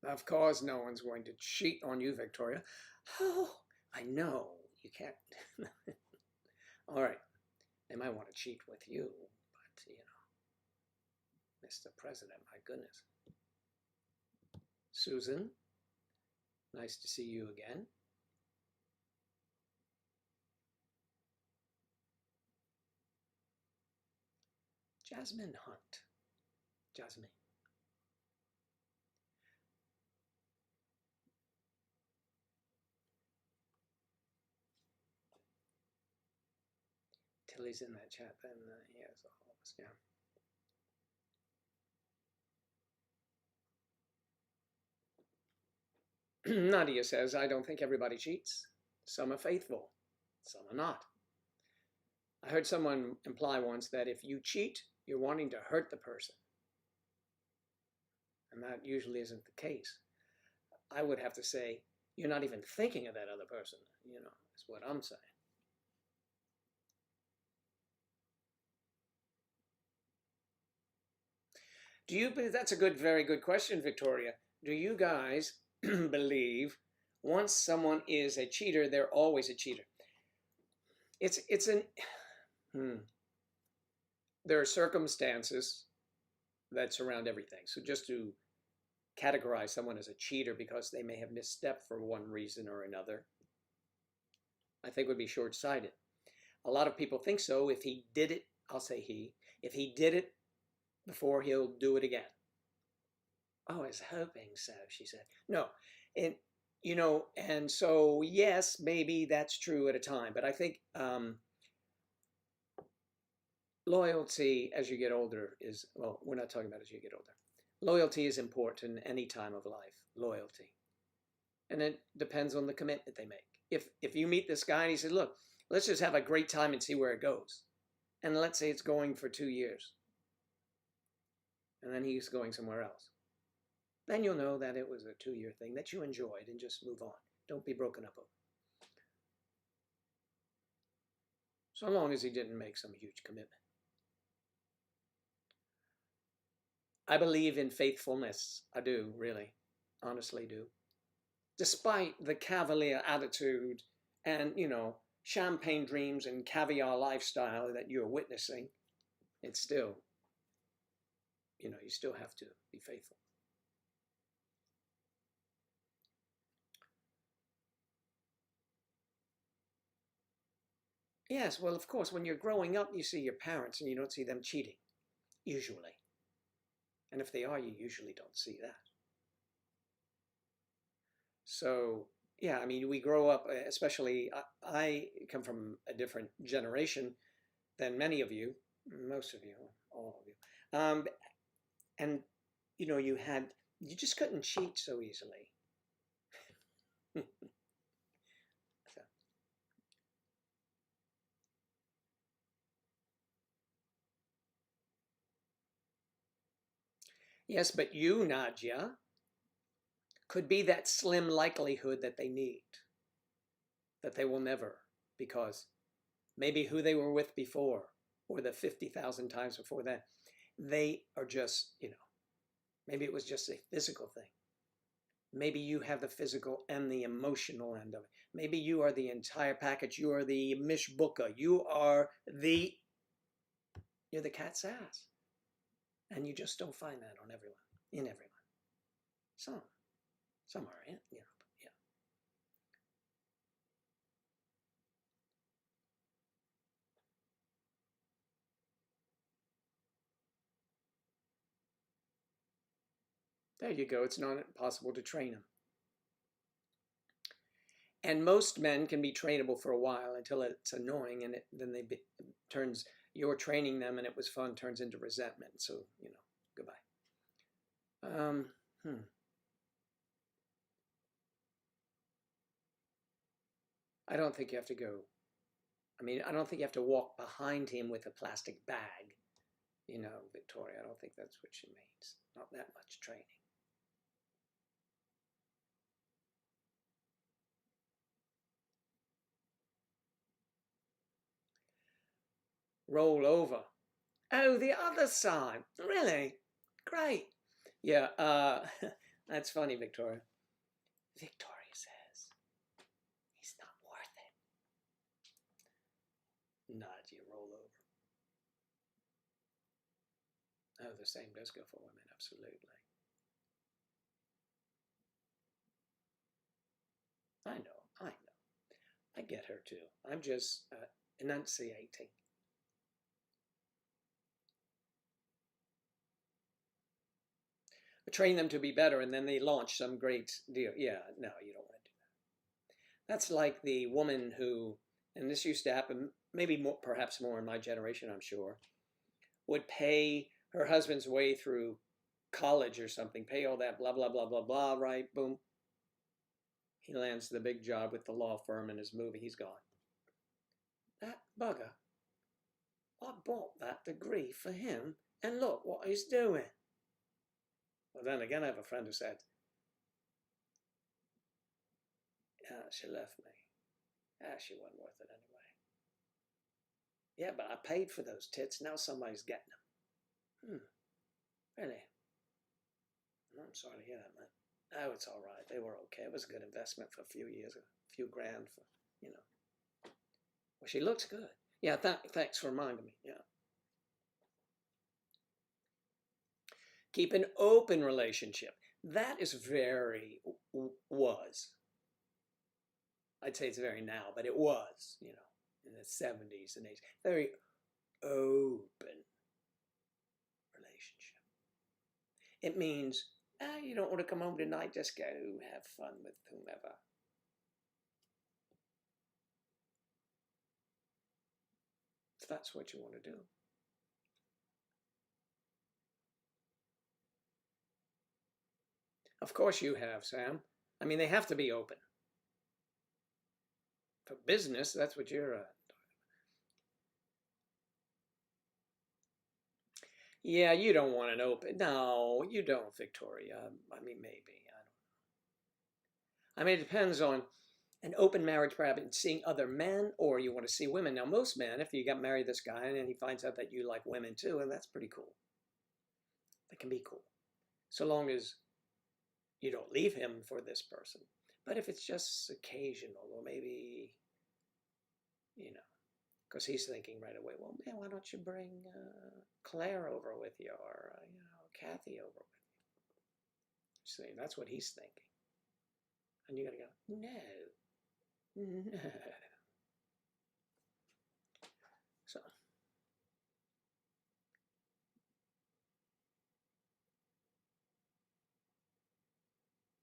Of course, no one's going to cheat on you, Victoria. Oh, I know. You can't. All right. They might want to cheat with you, but, you know, Mr. President, my goodness. Susan, nice to see you again. Jasmine Hunt. Jasmine. Tilly's in that chat, then yes, all of us, yeah. Nadia says, I don't think everybody cheats. Some are faithful, some are not. I heard someone imply once that if you cheat, you're wanting to hurt the person. And that usually isn't the case. I would have to say, you're not even thinking of that other person, you know, is what I'm saying. Do you believe, that's a very good question, Victoria. Do you guys believe once someone is a cheater, they're always a cheater? There are circumstances that surround everything. So just to categorize someone as a cheater because they may have misstepped for one reason or another, I think would be short-sighted. A lot of people think so. If he did it, I'll say he, if he did it before, he'll do it again. Oh, I was hoping so, she said. No, and you know, and so yes, maybe that's true at a time, but I think loyalty as you get older is, well, we're not talking about as you get older. Loyalty is important any time of life, loyalty. And it depends on the commitment they make. If you meet this guy and he says, look, let's just have a great time and see where it goes. And let's say it's going for 2 years. And then he's going somewhere else. Then you'll know that it was a 2-year thing that you enjoyed and just move on. Don't be broken up over. So long as he didn't make some huge commitment. I believe in faithfulness. I do, really. Honestly do. Despite the cavalier attitude and, you know, champagne dreams and caviar lifestyle that you're witnessing, it's still, you still have to be faithful. Yes, well, of course, when you're growing up, you see your parents and you don't see them cheating, usually. And if they are, you usually don't see that. So, yeah, I mean, we grow up, especially, I come from a different generation than many of you, most of you, all of you. And, you just couldn't cheat so easily. So. Yes, but you, Nadia, could be that slim likelihood that they need, that they will never, because maybe who they were with before, or the 50,000 times before that, they are just, maybe it was just a physical thing. Maybe you have the physical and the emotional end of it. Maybe you are the entire package. You are the mishbuka. You're the cat's ass. And you just don't find that on everyone, in everyone. Some are, yeah. There you go. It's not possible to train them. And most men can be trainable for a while until it's annoying, and then turns, you're training them and it was fun, turns into resentment. So, goodbye. I don't think you have to go. I mean, I don't think you have to walk behind him with a plastic bag. Victoria, I don't think that's what she means. Not that much training. Roll over. Oh, the other side. Really? Great. Yeah, that's funny, Victoria. Victoria says, he's not worth it. Nadia, roll over. Oh, the same does go for women, absolutely. I know. I get her too. I'm just enunciating. Train them to be better, and then they launch some great deal. Yeah, no, you don't want to do that. That's like the woman who, and this used to happen, maybe more, perhaps more in my generation, I'm sure, would pay her husband's way through college or something, pay all that, blah, blah, blah, blah, blah, right? Boom. He lands the big job with the law firm in his movie. He's gone. That bugger, I bought that degree for him, and look what he's doing. Well, then again, I have a friend who said, yeah, she left me. She wasn't worth it anyway. Yeah, but I paid for those tits. Now somebody's getting them. Really? I'm sorry to hear that, man. Oh, it's all right. They were okay. It was a good investment for a few years, a few grand for, Well, she looks good. Yeah, thanks for reminding me. Yeah. Keep an open relationship. That is was. I'd say it's very now, but it was, in the 70s and 80s. Very open relationship. It means, you don't want to come home tonight, just go have fun with whomever. If that's what you want to do. Of course you have, Sam. I mean, they have to be open. For business, that's what you're Yeah, you don't want an open. No, you don't, Victoria. I mean, maybe. I don't know. I mean, it depends on an open marriage, perhaps seeing other men, or you want to see women. Now, most men, if you got married to this guy and he finds out that you like women too, and that's pretty cool. That can be cool. So long as you don't leave him for this person. But if it's just occasional, or maybe Because he's thinking right away, well, man, why don't you bring Claire over with you, or Kathy over with you? See, that's what he's thinking. And you got to go, no, no. So,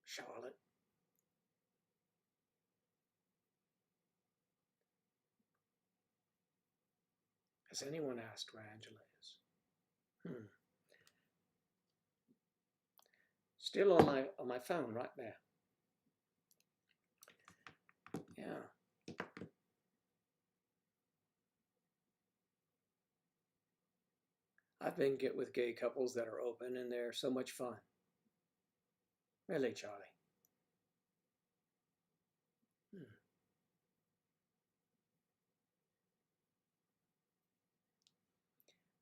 Charlotte. Has anyone asked where Angela is? Still on my phone right there. Yeah. I've been with gay couples that are open, and they're so much fun. Really, Charlie.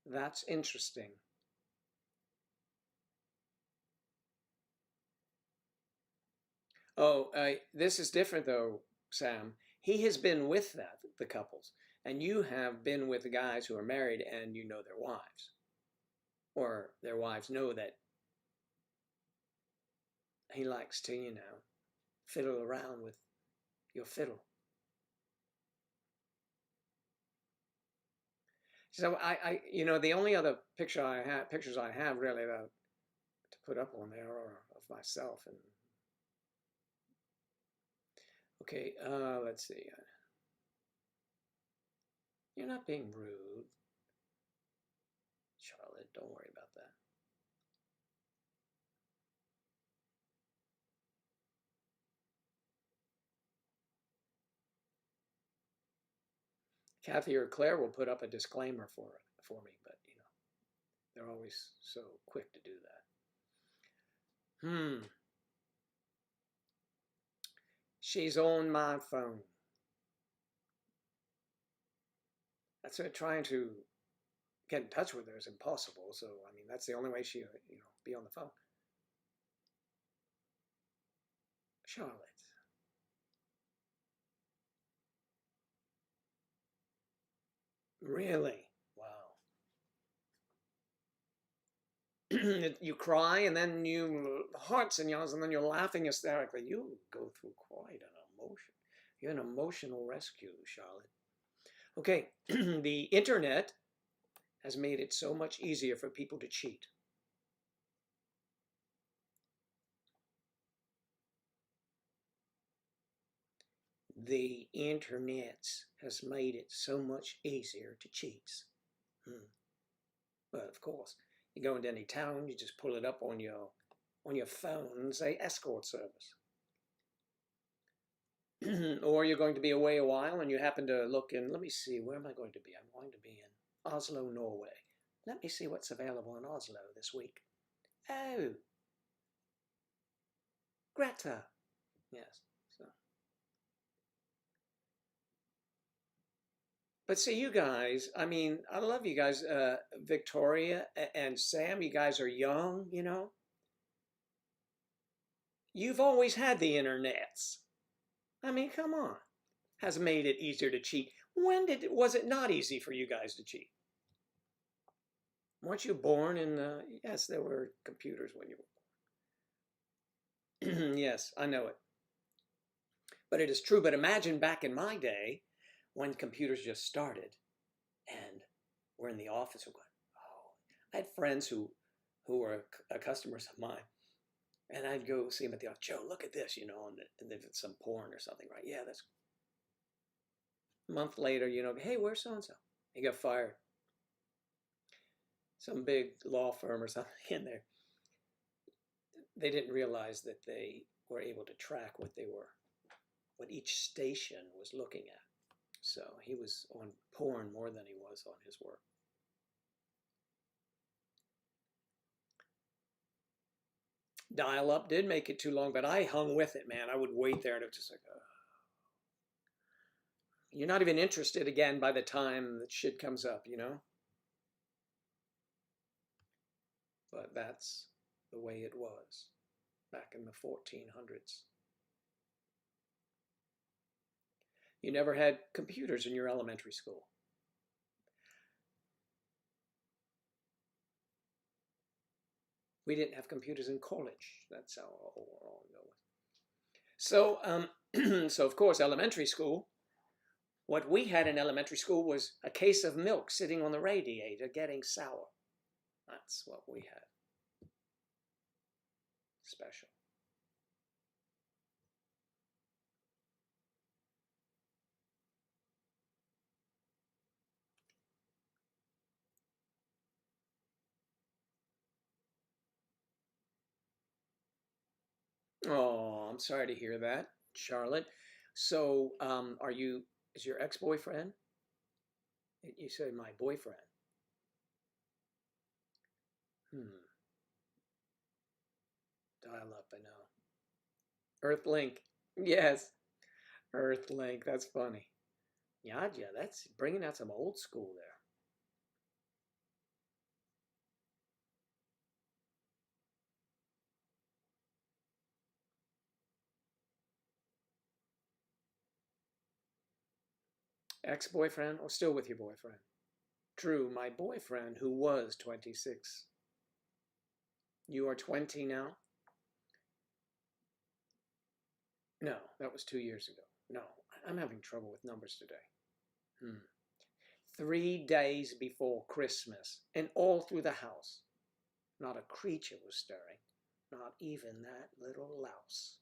That's interesting. Oh, this is different though, Sam. He has been with the couples, and you have been with the guys who are married, and you know their wives, or their wives know that he likes to, fiddle around with your fiddle. So the only other pictures I have really to put up on there are of myself. And okay, let's see. You're not being rude, Charlotte. Don't worry about that. Kathy or Claire will put up a disclaimer for me, but they're always so quick to do that. She's on my phone. That's what trying to get in touch with her is impossible. So I mean, that's the only way she be on the phone. Charlotte. Really? Wow. You cry and then you hearts and yells and then you're laughing hysterically. You go through quite an emotion. You're an emotional rescue, Charlotte. Okay, the internet has made it so much easier for people to cheat. The internet has made it so much easier to cheat. Well, of course, you go into any town, you just pull it up on your phone and say escort service. Or you're going to be away a while and you happen to look in, let me see, where am I going to be? I'm going to be in Oslo, Norway. Let me see what's available in Oslo this week. Oh, Greta. Yes. So. But see, you guys, I mean, I love you guys, Victoria and Sam, you guys are young, You've always had the internets. I mean, come on. Has made it easier to cheat. When was it not easy for you guys to cheat? Weren't you born in yes, there were computers when you were born. Yes, I know it. But it is true. But imagine back in my day when computers just started and we're in the office. We're going, oh, I had friends who were customers of mine. And I'd go see them at the office. Joe, look at this, and if it's some porn or something, right? Yeah, that's. A month later, hey, where's so-and-so? He got fired. Some big law firm or something in there. They didn't realize that they were able to track what each station was looking at. So he was on porn more than he was on his work. Dial-up did make it too long, but I hung with it, man. I would wait there and it was just like, You're not even interested again by the time that shit comes up, But that's the way it was back in the 1400s. You never had computers in your elementary school. We didn't have computers in college. That's how old ago. So, so of course, elementary school. What we had in elementary school was a case of milk sitting on the radiator getting sour. That's what we had. Special. Oh, I'm sorry to hear that, Charlotte. So, is your ex-boyfriend? You say my boyfriend. Hmm. Dial up, I know. Earthlink. Yes, Earthlink. That's funny. Yeah, that's bringing out some old school there. Ex-boyfriend or still with your boyfriend? True, my boyfriend who was 26. You are 20 now? No, that was 2 years ago. No, I'm having trouble with numbers today. 3 days before Christmas, and all through the house. Not a creature was stirring, not even that little louse.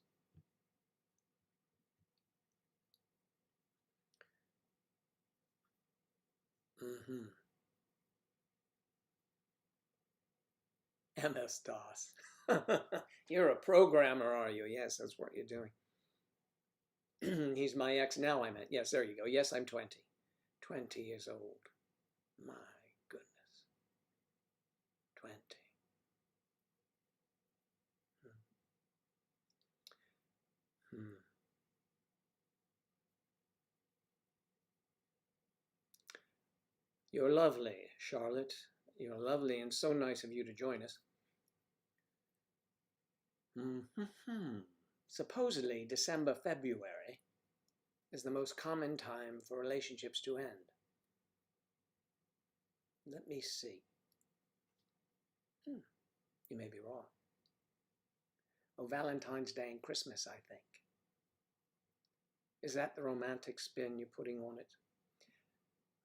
Mm-hmm. MS-DOS. You're a programmer, are you? Yes, that's what you're doing. He's my ex now, I meant. Yes, there you go. Yes, I'm 20. 20 years old. My goodness. 20. Hmm. You're lovely, Charlotte. You're lovely and so nice of you to join us. Mm-hmm. Supposedly, December, February is the most common time for relationships to end. Let me see. You may be wrong. Oh, Valentine's Day and Christmas, I think. Is that the romantic spin you're putting on it?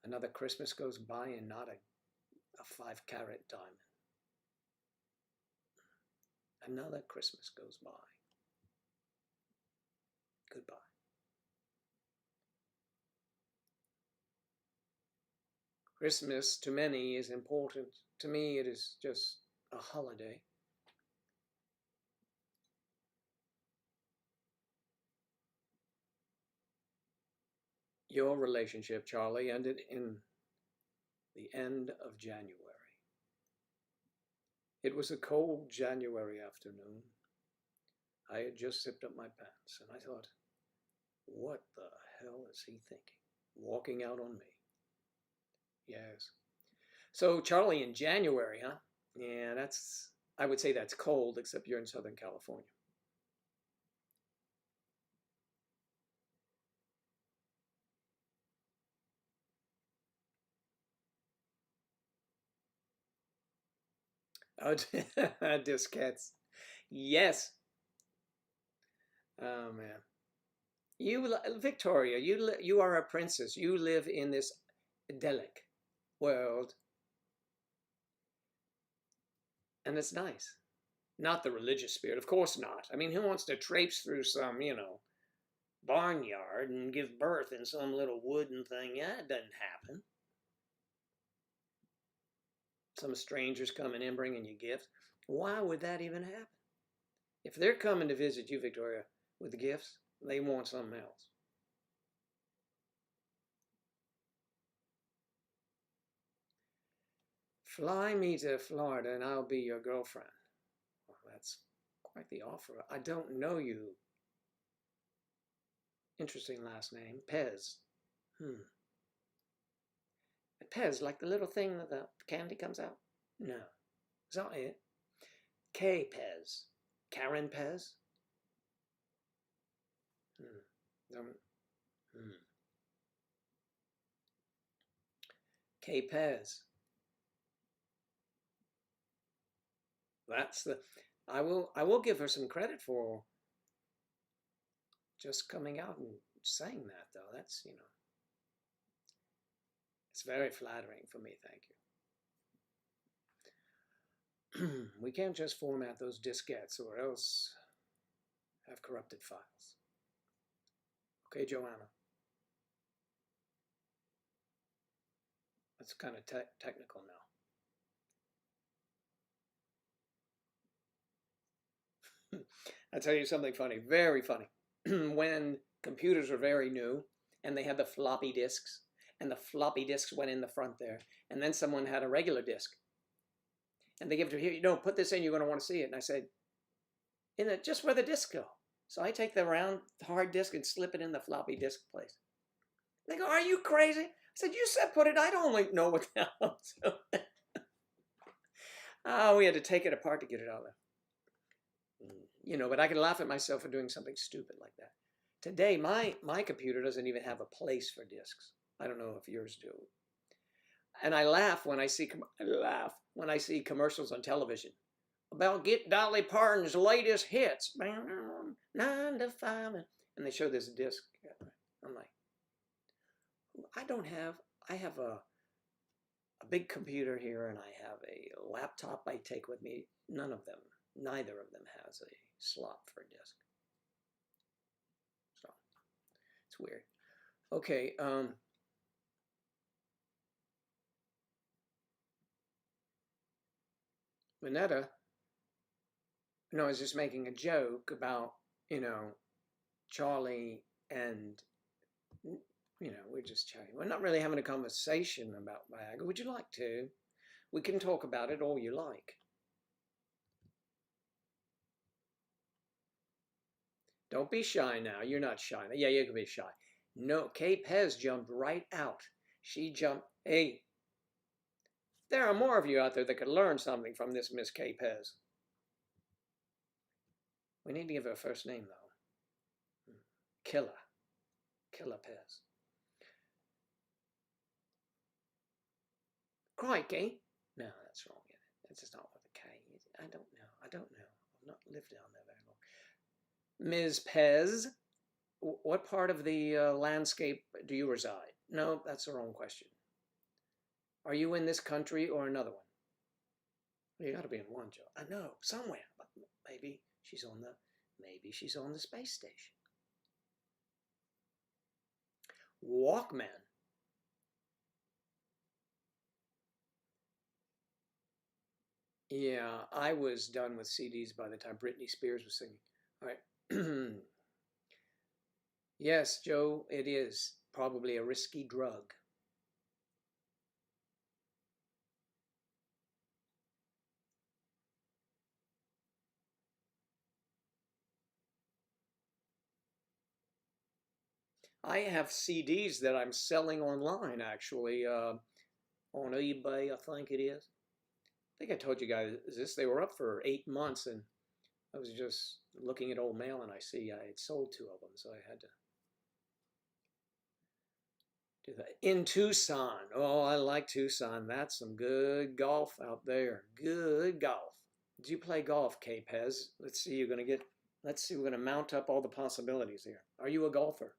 Another Christmas goes by and not a 5-carat diamond. Another Christmas goes by. Goodbye. Christmas to many is important. To me, it is just a holiday. Your relationship, Charlie, ended in the end of January. It was a cold January afternoon. I had just zipped up my pants, and I thought, what the hell is he thinking? Walking out on me. Yes. So, Charlie, in January, huh? Yeah, I would say that's cold, except you're in Southern California. Oh, diskettes. Yes. Oh, man. Victoria, you are a princess. You live in this idyllic world, and it's nice. Not the religious spirit, of course not. I mean, who wants to traipse through some, barnyard and give birth in some little wooden thing? Yeah, it doesn't happen. Some strangers coming in bringing you gifts. Why would that even happen? If they're coming to visit you, Victoria, with gifts, they want something else. Fly me to Florida and I'll be your girlfriend. Well, that's quite the offer. I don't know you. Interesting last name. Pez. Pez, like the little thing that the candy comes out? No. Is that it? K Pez. Karen Pez? Hmm. Hmm. K Pez. That's the. I will give her some credit for just coming out and saying that, though. That's, you know, it's very flattering for me. Thank you. We can't just format those diskettes or else have corrupted files. Okay, Joanna. That's kind of technical now. I'll tell you something funny, very funny. When computers were very new and they had the floppy disks, and the floppy disks went in the front there, and then someone had a regular disk, and they give it to her, here, you know, put this in, you're going to want to see it. And I said, in it, just where the disks go. So I take the round hard disk and slip it in the floppy disk place. They go, are you crazy? I said, you said put it, I don't know what the hell. So, we had to take it apart to get it out there. You know, but I can laugh at myself for doing something stupid like that. Today, my computer doesn't even have a place for disks. I don't know if yours do. And I laugh when I see commercials on television about get Dolly Parton's latest hits, 9 to 5, and they show this disc. I'm like, I have a big computer here, and I have a laptop I take with me. Neither of them has a slot for a disk. So it's weird. Okay. Minetta, no, I was just making a joke about, you know, Charlie and, you know, we're just chatting. We're not really having a conversation about Viagra. Would you like to? We can talk about it all you like. Don't be shy now. You're not shy. Yeah, you can be shy. No, Kay Pez jumped right out. She jumped. Hey, there are more of you out there that could learn something from this Miss Kay Pez. We need to give her a first name, though. Killer Pez. Crikey. No, that's wrong. It's just not with a K. I don't know. I've not lived down there very long. Ms. Pez, what part of the landscape do you reside? No, that's the wrong question. Are you in this country or another one? You got to be in one, Joe. I know, somewhere. But maybe she's on the space station. Walkman. Yeah, I was done with CDs by the time Britney Spears was singing. All right. Yes, Joe, it is probably a risky drug. I have CDs that I'm selling online, actually, on eBay, I think it is. I think I told you guys this. They were up for 8 months, and I was just looking at old mail, and I see I had sold 2 of them, so I had to do that. In Tucson. Oh, I like Tucson. That's some good golf out there. Good golf. Did you play golf, Kay Pez? Let's see, we're going to mount up all the possibilities here. Are you a golfer?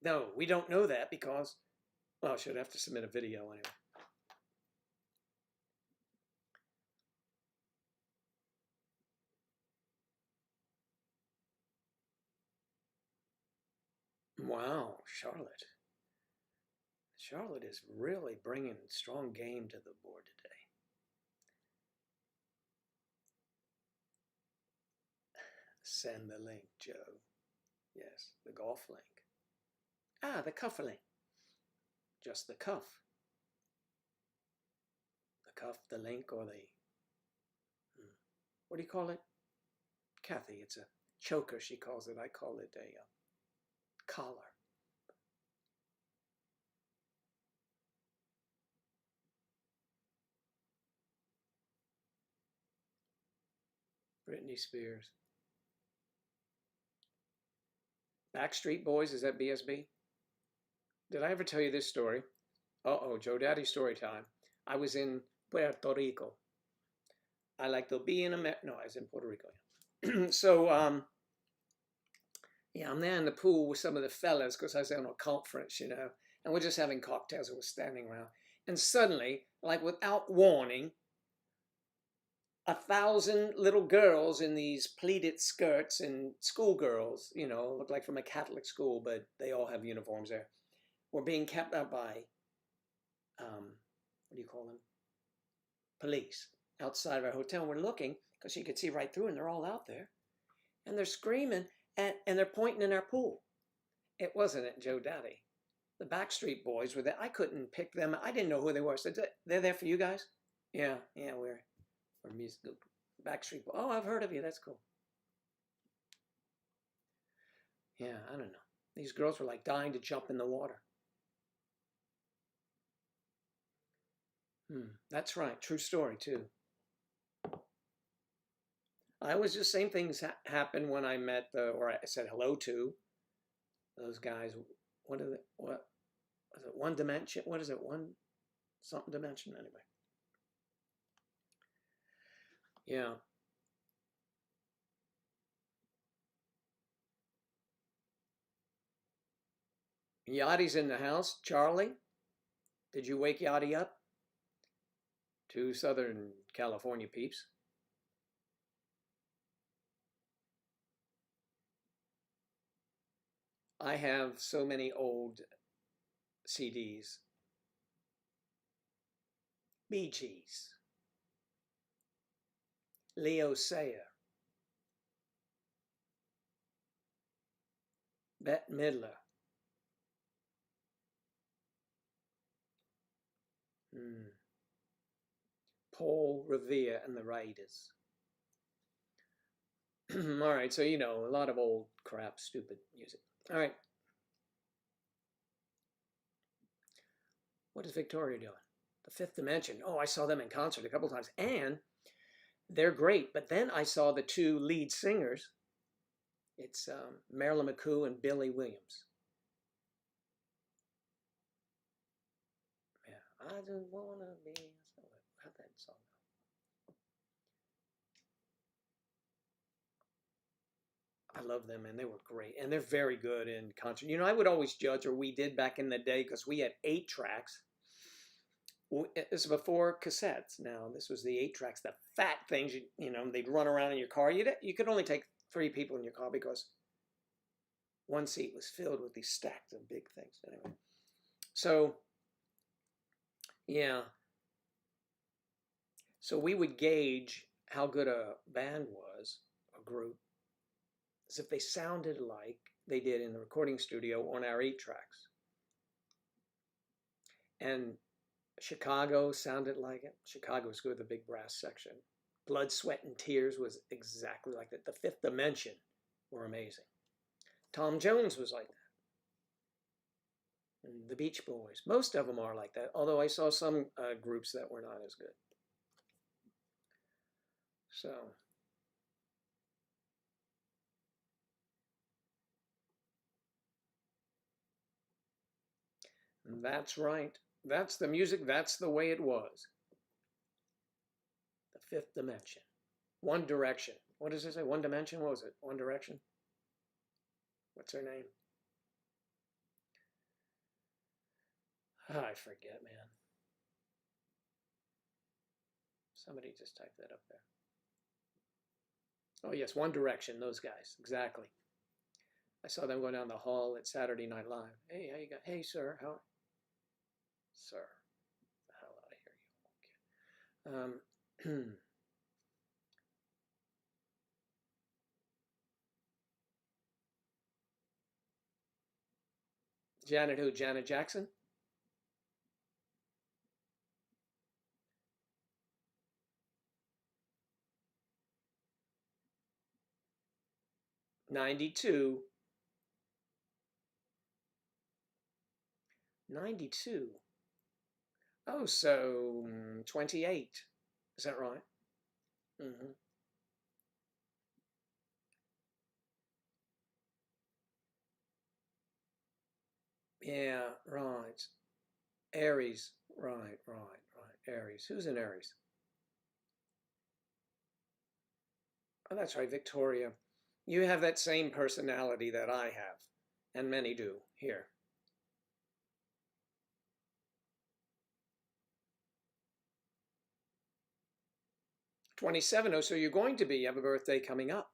No, we don't know that because, well, I should have to submit a video anyway. Wow, Charlotte. Charlotte is really bringing strong game to the board today. Send the link, Joe. Yes, the golf link. Ah, the cuff link. Just the cuff. The cuff, the link, or the... What do you call it? Kathy, it's a choker, she calls it. I call it a collar. Britney Spears. Backstreet Boys, is that BSB? Did I ever tell you this story? Uh-oh, Joe Daddy story time. I was in Puerto Rico. I like to be in America. No, I was in Puerto Rico. So, yeah, I'm there in the pool with some of the fellas because I was on a conference, you know, and we're just having cocktails and we're standing around. And suddenly, like without warning, 1,000 little girls in these pleated skirts and schoolgirls, you know, look like from a Catholic school, but they all have uniforms there, were being kept up by, what do you call them? Police outside of our hotel. And we're looking because you could see right through and they're all out there. And they're screaming and they're pointing in our pool. It wasn't at Joe Daddy. The Backstreet Boys were there. I couldn't pick them. I didn't know who they were. So they're there for you guys? Yeah, we're musical Backstreet Boys. Oh, I've heard of you. That's cool. Yeah, I don't know. These girls were like dying to jump in the water. That's right. True story, too. I was just same things happened when I met or I said hello to those guys. What is it? What is it? One Dimension? What is it? One something dimension anyway. Yeah. Yachty's in the house. Charlie, did you wake Yachty up? Two Southern California peeps. I have so many old CDs. Bee Gees, Leo Sayer, Bette Midler, Paul Revere and the Raiders. All right, so you know, a lot of old crap, stupid music. All right. What is Victoria doing? The Fifth Dimension. Oh, I saw them in concert a couple times, and they're great. But then I saw the two lead singers. It's Marilyn McCoo and Billy Williams. Yeah, I just wanna be. How'd that song go? I love them, and they were great, and they're very good in concert. You know, I would always judge, or we did back in the day, because we had 8 tracks. This is before cassettes. Now this was the 8 tracks, the fat things. You know, they'd run around in your car. You could only take 3 people in your car because one seat was filled with these stacks of big things. Anyway, so yeah, so we would gauge how good a band was, a group, as if they sounded like they did in the recording studio on our 8 tracks. And Chicago sounded like it. Chicago was good with the big brass section. Blood, Sweat, and Tears was exactly like that. The Fifth Dimension were amazing. Tom Jones was like that. And the Beach Boys. Most of them are like that, although I saw some groups that were not as good. So, that's right. That's the music. That's the way it was. The Fifth Dimension. One Direction. What does it say? One Dimension? What was it? One Direction? What's her name? I forget, man. Somebody just typed that up there. Oh, yes, One Direction, those guys, exactly. I saw them going down the hall at Saturday Night Live. Hey, how you got? Hey, sir, how? Sir, the hell out of here, you. Okay. Janet who? Janet Jackson? '92. '92. Oh, so 28. Is that right? Mm-hmm. Yeah, right. Aries. Right. Aries. Who's in Aries? Oh, that's right, Victoria. You have that same personality that I have, and many do here. 27. Oh, so you're going to be. You have a birthday coming up.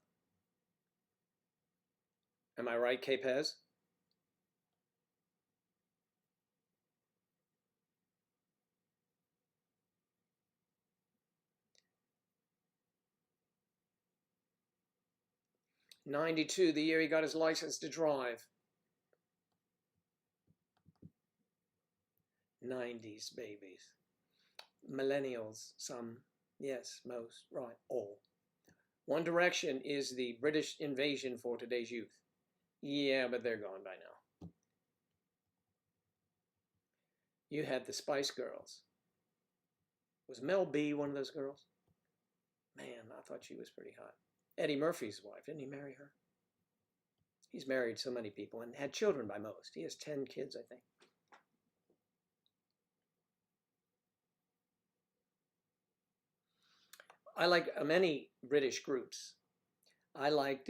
Am I right, Capez? '92, the year he got his license to drive. 90s babies. Millennials, some. Yes, most. Right, all. One Direction is the British invasion for today's youth. Yeah, but they're gone by now. You had the Spice Girls. Was Mel B one of those girls? Man, I thought she was pretty hot. Eddie Murphy's wife, didn't he marry her? He's married so many people and had children by most. He has 10 kids, I think. I like many British groups. I liked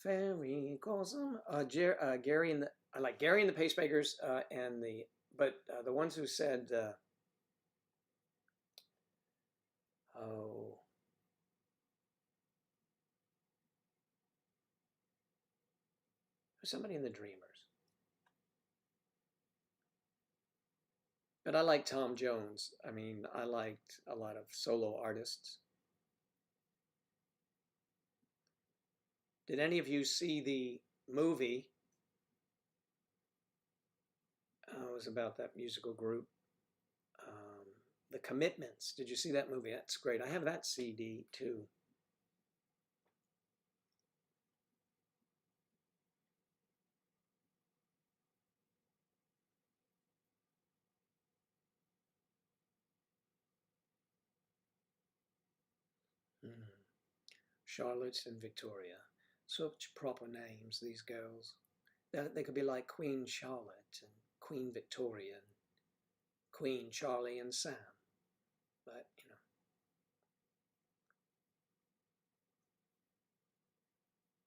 Very Awesome. Gary and I like Gary and the Pacemakers and the ones who said oh, somebody in the Dreamers. But I like Tom Jones. I mean, I liked a lot of solo artists. Did any of you see the movie? It was about that musical group, The Commitments. Did you see that movie? That's great. I have that CD too. Charlotte and Victoria. Such proper names, these girls. They could be like Queen Charlotte and Queen Victoria and Queen Charlie and Sam. But, you know.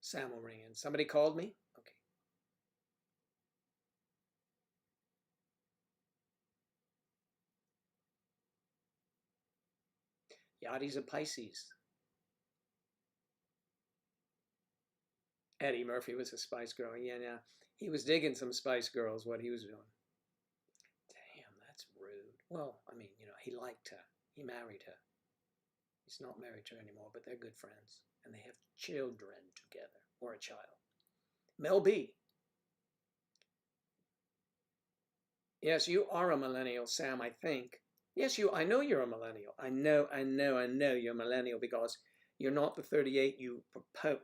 Sam will ring in. Somebody called me? Okay. Yachty's a Pisces. Eddie Murphy was a Spice Girl. Yeah. He was digging some Spice Girls, what he was doing. Damn, that's rude. Well, I mean, you know, he liked her. He married her. He's not married to her anymore, but they're good friends. And they have children together, or a child. Mel B. Yes, you are a millennial, Sam, I think. Yes, I know you're a millennial. I know you're a millennial because you're not the 38 you propose.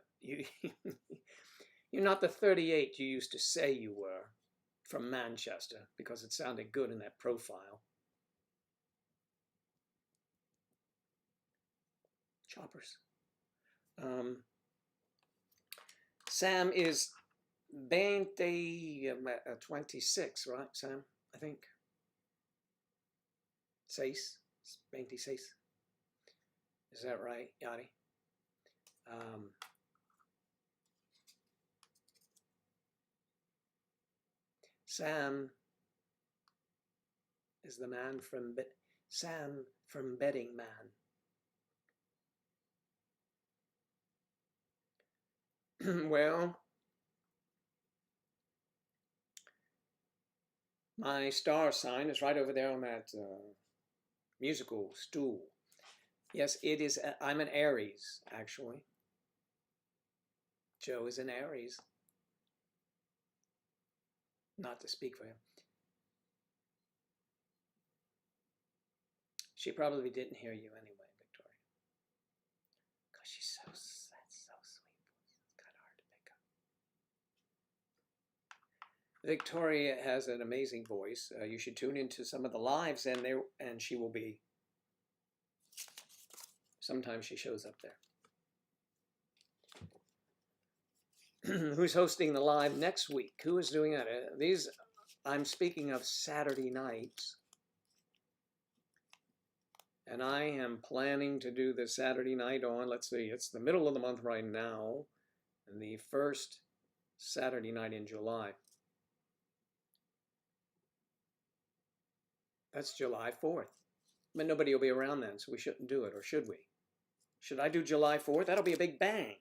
You're not the 38 you used to say you were from Manchester because it sounded good in that profile. Choppers. Sam is 26, right, Sam? I think. 26. Is that right, Yachty? Sam is the man from Sam from Betting Man. Well, my star sign is right over there on that musical stool. Yes, it is. I'm an Aries, actually. Joe is an Aries. Not to speak for him. She probably didn't hear you anyway, Victoria. Because she's that's so sweet. It's kind of hard to pick up. Victoria has an amazing voice. You should tune into some of the lives, and she will be. Sometimes she shows up there. Who's hosting the live next week? Who is doing that? I'm speaking of Saturday nights And I am planning to do the Saturday night on, let's see, it's the middle of the month right now, and the first Saturday night in July. That's July 4th. But nobody will be around then, so we shouldn't do it, or should we? Should I do July 4th? That'll be a big bang.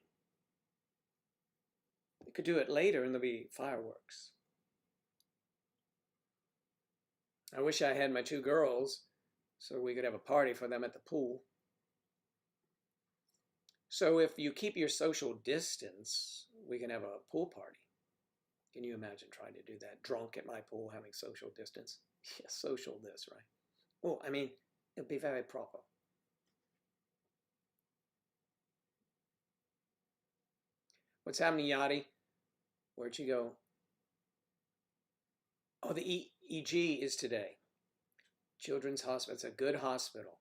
We could do it later and there'll be fireworks. I wish I had my 2 girls so we could have a party for them at the pool. So if you keep your social distance, we can have a pool party. Can you imagine trying to do that? Drunk at my pool, having social distance? Yeah, social this, right? Well, I mean, it'd be very proper. What's happening, Yachty? Where'd you go? Oh, the EEG is today. Children's Hospital. It's a good hospital.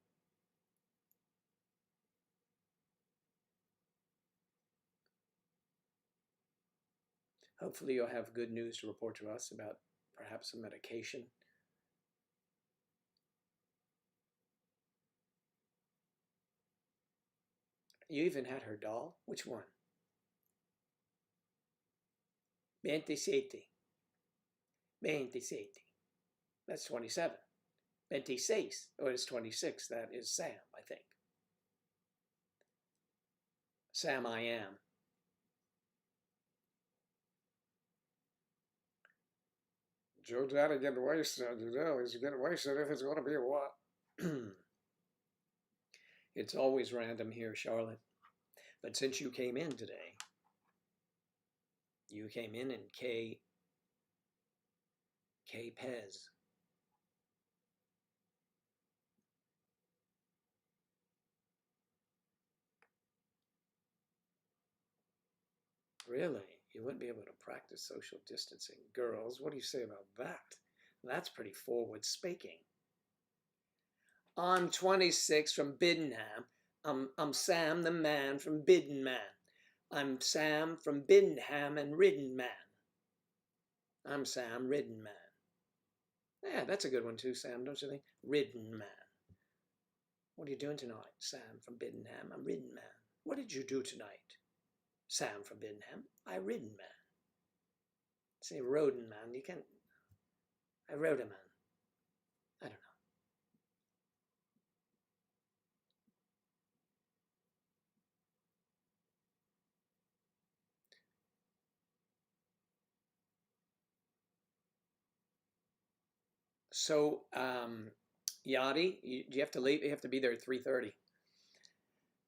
Hopefully you'll have good news to report to us about perhaps some medication. You even had her doll? Which one? 27. 27. That's 27. 26. Oh, it's 26. That is Sam, I think. Sam, I am. Joe Daddy getting wasted, you know, he's getting wasted if it's going to be a what? It's always random here, Charlotte. But since you came in today, you came in K Pez. Really? You wouldn't be able to practice social distancing. Girls, what do you say about that? That's pretty forward speaking. I'm 26 from Biddenham. I'm Sam the man from Biddenman. I'm Sam from Biddenham and Riddenman. I'm Sam Riddenman. Yeah, that's a good one too, Sam, don't you think? Riddenman. What are you doing tonight? Sam from Biddenham. I'm Riddenman. What did you do tonight? Sam from Biddenham. I Riddenman. Say Rodenman. You can't. I rode a man. I don't know. So, Yachty, do you have to leave? You have to be there at 3:30.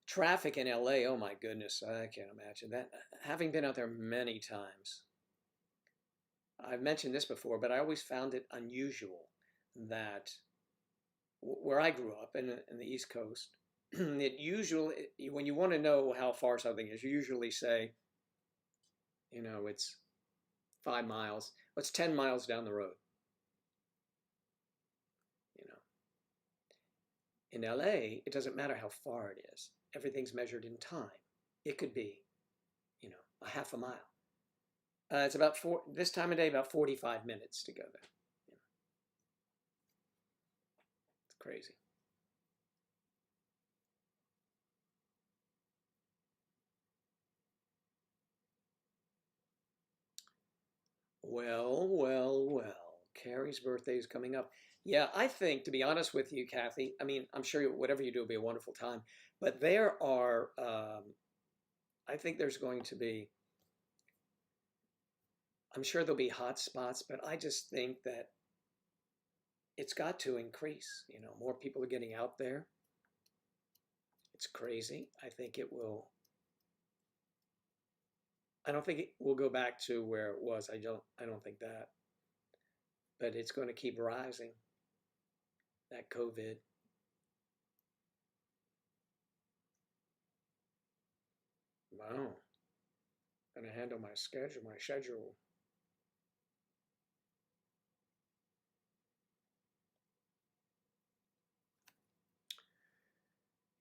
Traffic in LA, oh my goodness, I can't imagine that. Having been out there many times, I've mentioned this before, but I always found it unusual that where I grew up in the East Coast, it usually, when you want to know how far something is, you usually say, you know, it's 5 miles, it's 10 miles down the road. You know, in LA, it doesn't matter how far it is. Everything's measured in time. It could be, you know, a half a mile. It's about this time of day, about 45 minutes to go there. You know. It's crazy. Well, well, well. Carrie's birthday is coming up. Yeah, I think, to be honest with you, Kathy, I mean, I'm sure whatever you do will be a wonderful time. But there are, I think there's going to be, I'm sure there'll be hot spots, but I just think that it's got to increase. You know, more people are getting out there. It's crazy. I think it will. I don't think it will go back to where it was. I don't think that. But it's going to keep rising. That COVID. Wow. Gonna handle my schedule.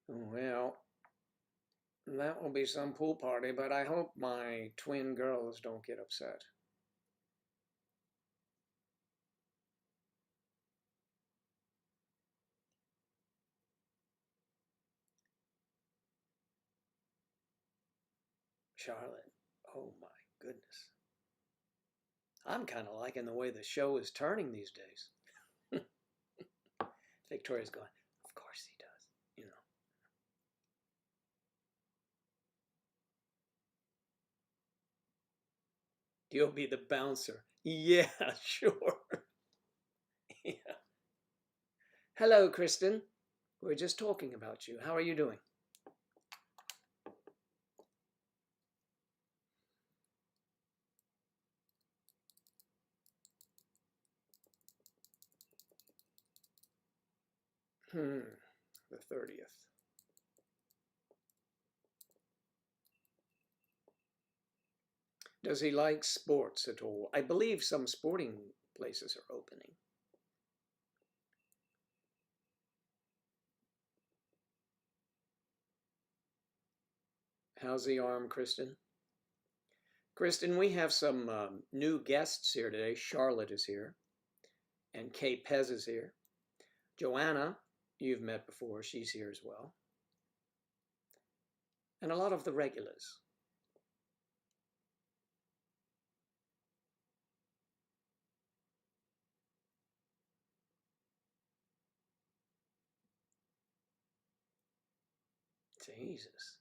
Well, that will be some pool party, but I hope my twin girls don't get upset. Charlotte. Oh my goodness. I'm kind of liking the way the show is turning these days. Victoria's going, of course he does, you know. You'll be the bouncer. Yeah, sure. Yeah. Hello, Kristen. We're just talking about you. How are you doing? The 30th. Does he like sports at all? I believe some sporting places are opening. How's the arm, Kristen? Kristen, we have some new guests here today. Charlotte is here, and Kay Pez is here. Joanna, you've met before. She's here as well. And a lot of the regulars. Jesus.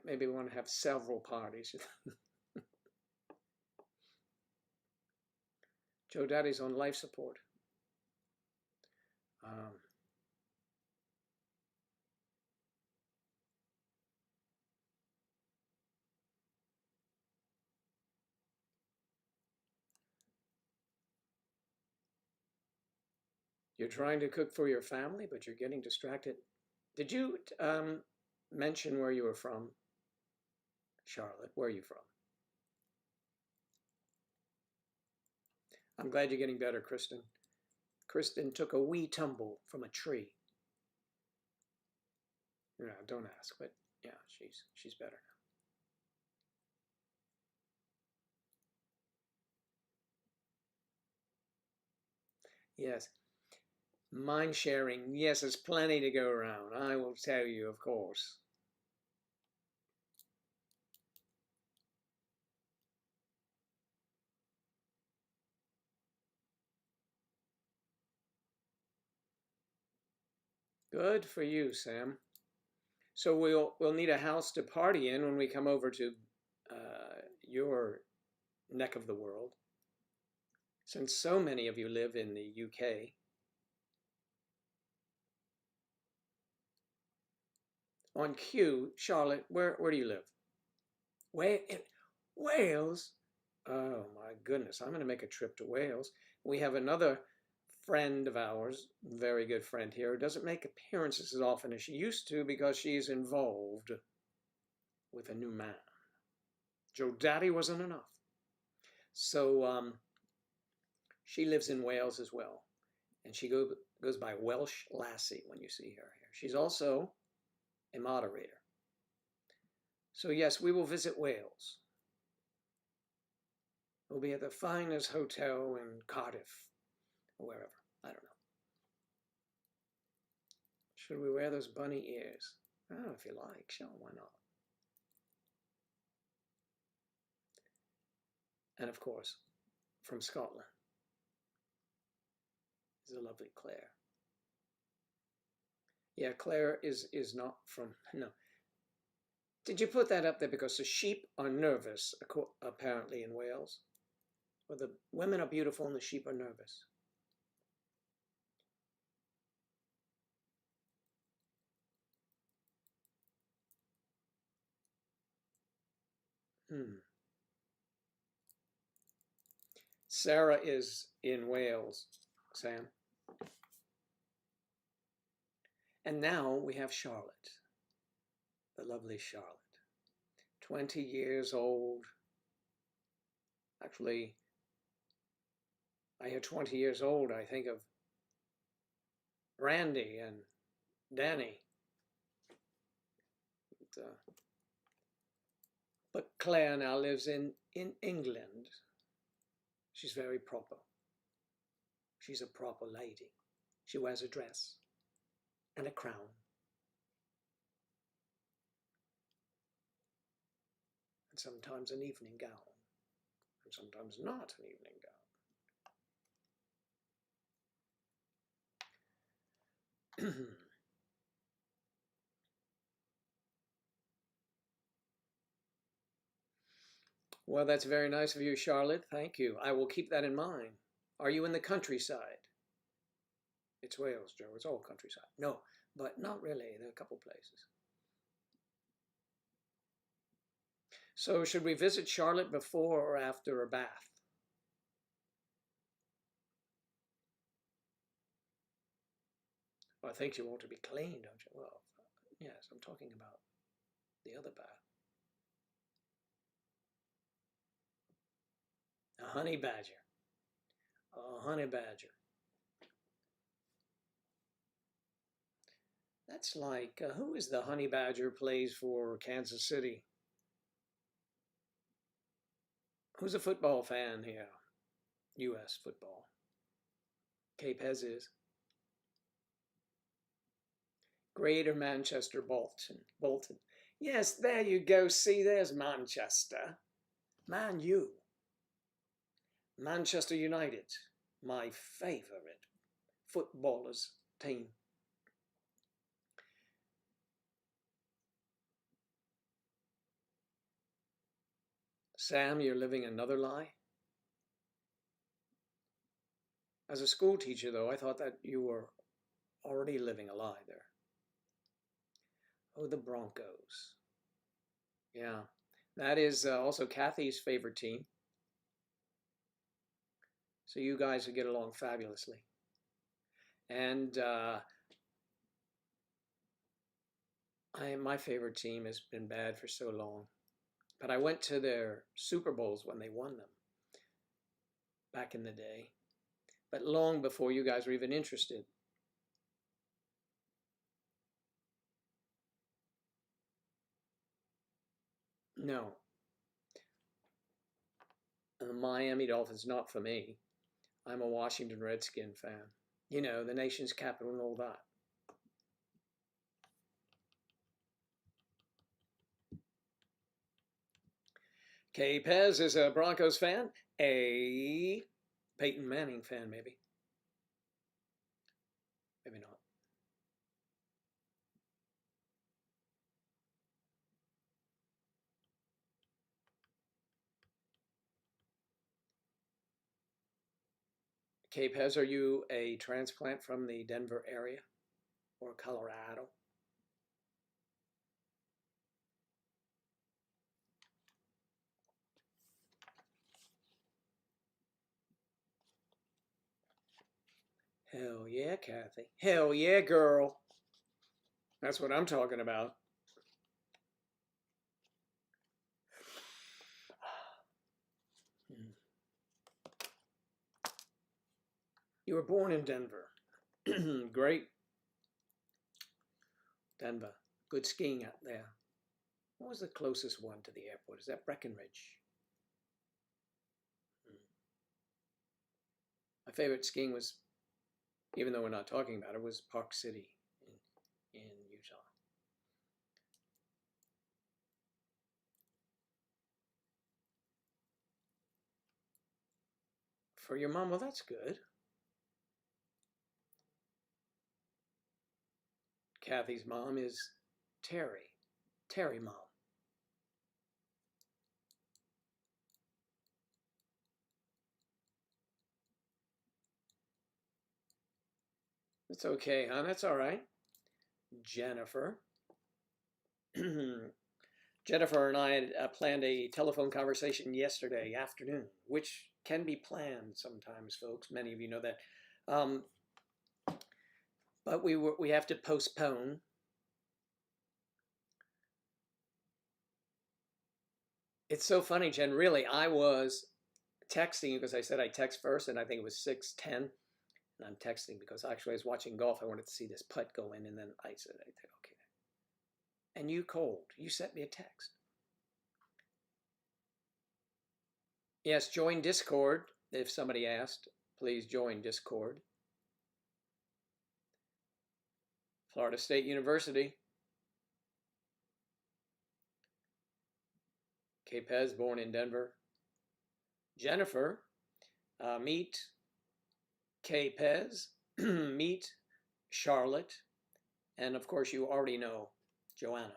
Maybe we want to have several parties. Joe Daddy's on life support. You're trying to cook for your family, but you're getting distracted. Did you mention where you were from? Charlotte, where are you from? I'm glad you're getting better, Kristen. Kristen took a wee tumble from a tree. Yeah, don't ask, but yeah, she's better now. Yes. Mind sharing. Yes, there's plenty to go around. I will tell you, of course. Good for you, Sam. So we'll need a house to party in when we come over to your neck of the world. Since so many of you live in the UK. On cue, Charlotte, where do you live? Wales? Oh my goodness, I'm going to make a trip to Wales. We have another friend of ours, very good friend here, who doesn't make appearances as often as she used to because she's involved with a new man. Joe Daddy wasn't enough. So she lives in Wales as well. And she goes by Welsh Lassie when you see her here. She's also a moderator. So yes, we will visit Wales. We'll be at the finest hotel in Cardiff, or wherever. I don't know. Should we wear those bunny ears? Oh, if you like, sure, why not? And of course, from Scotland is the lovely Claire. Yeah, Claire is not from, no. Did you put that up there because the sheep are nervous, apparently, in Wales? Well, the women are beautiful and the sheep are nervous. Sarah is in Wales, Sam. And now we have Charlotte, the lovely Charlotte. 20 years old. Actually, I hear 20 years old, I think of Randy and Danny. But Claire now lives in England. She's very proper. She's a proper lady. She wears a dress and a crown. And sometimes an evening gown, and sometimes not an evening gown. Well, that's very nice of you, Charlotte. Thank you. I will keep that in mind. Are you in the countryside? It's Wales, Joe. It's all countryside. No, but not really. There are a couple places. So should we visit Charlotte before or after a bath? Well, I think you want to be clean, don't you? Well, yes, I'm talking about the other bath. A honey badger. A honey badger. That's like, who is the honey badger plays for Kansas City? Who's a football fan here? U.S. football. Cape Hez is. Greater Manchester, Bolton. Yes, there you go. See, there's Manchester. Man U. Manchester United, my favourite footballers team. Sam, you're living another lie? As a school teacher, though, I thought that you were already living a lie there. Oh, the Broncos. Yeah, that is also Kathy's favorite team. So you guys would get along fabulously. And my favorite team has been bad for so long. But I went to their Super Bowls when they won them back in the day. But long before you guys were even interested. No. And the Miami Dolphins, not for me. I'm a Washington Redskin fan. You know, the nation's capital and all that. Kay Pez is a Broncos fan. A Peyton Manning fan, maybe. Maybe not. Kay Pez, are you a transplant from the Denver area or Colorado? Hell yeah, Kathy. Hell yeah, girl. That's what I'm talking about. You were born in Denver. Great. Denver. Good skiing out there. What was the closest one to the airport? Is that Breckenridge? My favorite skiing was, even though we're not talking about it, was Park City in Utah. For your mom, well, that's good. Kathy's mom is Terry. Terry mom. It's okay, hon. That's all right. Jennifer. Jennifer and I had planned a telephone conversation yesterday afternoon, which can be planned sometimes, folks. Many of you know that. But we have to postpone. It's so funny, Jen. Really, I was texting you because I said I text first, and I think it was 6:10. And I'm texting because actually I was watching golf. I wanted to see this putt go in, and then I said, okay. And you called. You sent me a text. Yes, join Discord. If somebody asked, please join Discord. Florida State University. Kay Pez, born in Denver. Jennifer, meet Kay Pez, meet Charlotte, and of course you already know Joanna.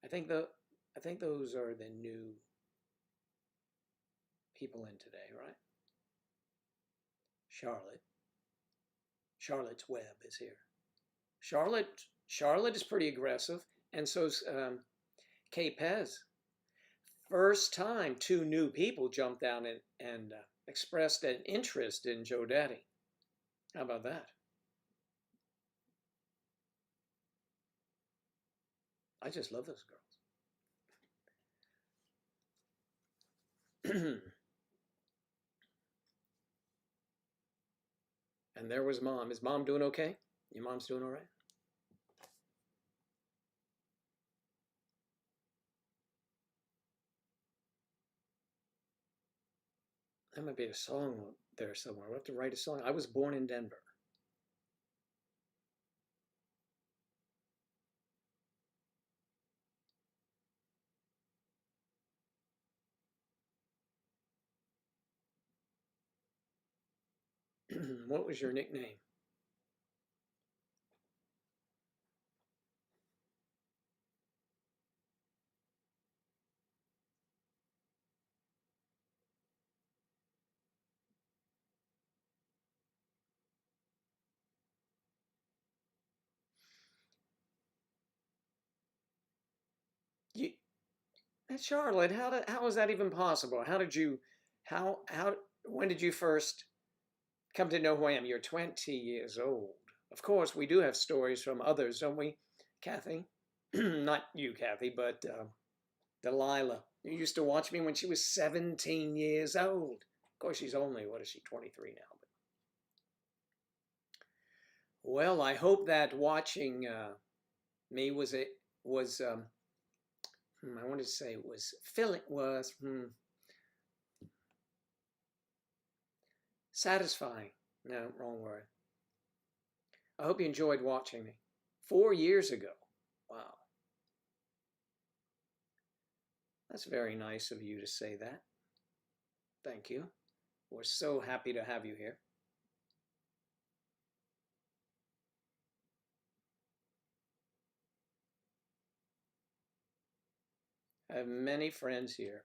I think those are the new people in today, right? Charlotte's Web is here. Charlotte is pretty aggressive, and so's Kay Pez. First time two new people jumped down and expressed an interest in Joe Daddy. How about that? I just love those girls. And there was Mom. Is Mom doing okay? Your mom's doing all right? There might be a song there somewhere. We'll have to write a song. I was born in Denver. What was your nickname? You, Charlotte, how is that even possible? When did you first come to know who I am? You're 20 years old. Of course, we do have stories from others, don't we, Kathy? Not you, Kathy, but Delilah. You used to watch me when she was 17 years old. Of course, she's only, what is she, 23 now? But... Well, I hope that watching me I wanted to say satisfying. No, wrong word. I hope you enjoyed watching me. 4 years ago. Wow. That's very nice of you to say that. Thank you. We're so happy to have you here. I have many friends here.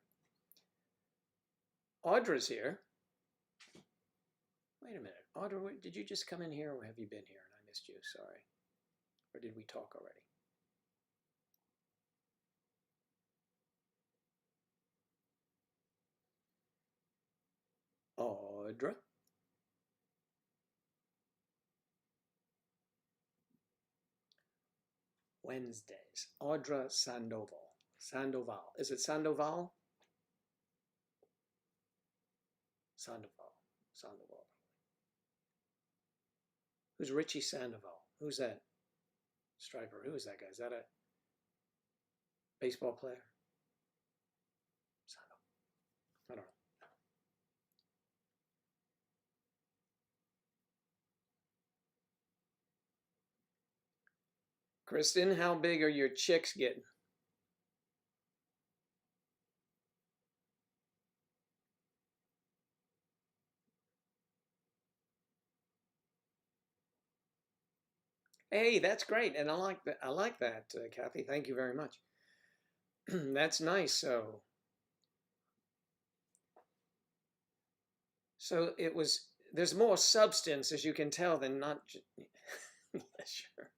Audra's here. Wait a minute. Audra, did you just come in here or have you been here and I missed you? Sorry. Or did we talk already? Audra. Wednesdays. Audra Sandoval. Sandoval. Is it Sandoval? Sandoval. Sandoval. Who's Richie Sandoval? Who's that? Striper. Who is that guy? Is that a baseball player? Sandoval. I don't know. Kristen, how big are your chicks getting? Hey, that's great, and I like that. I like that, Kathy. Thank you very much. That's nice. So it was. There's more substance, as you can tell, than not. Yeah, sure.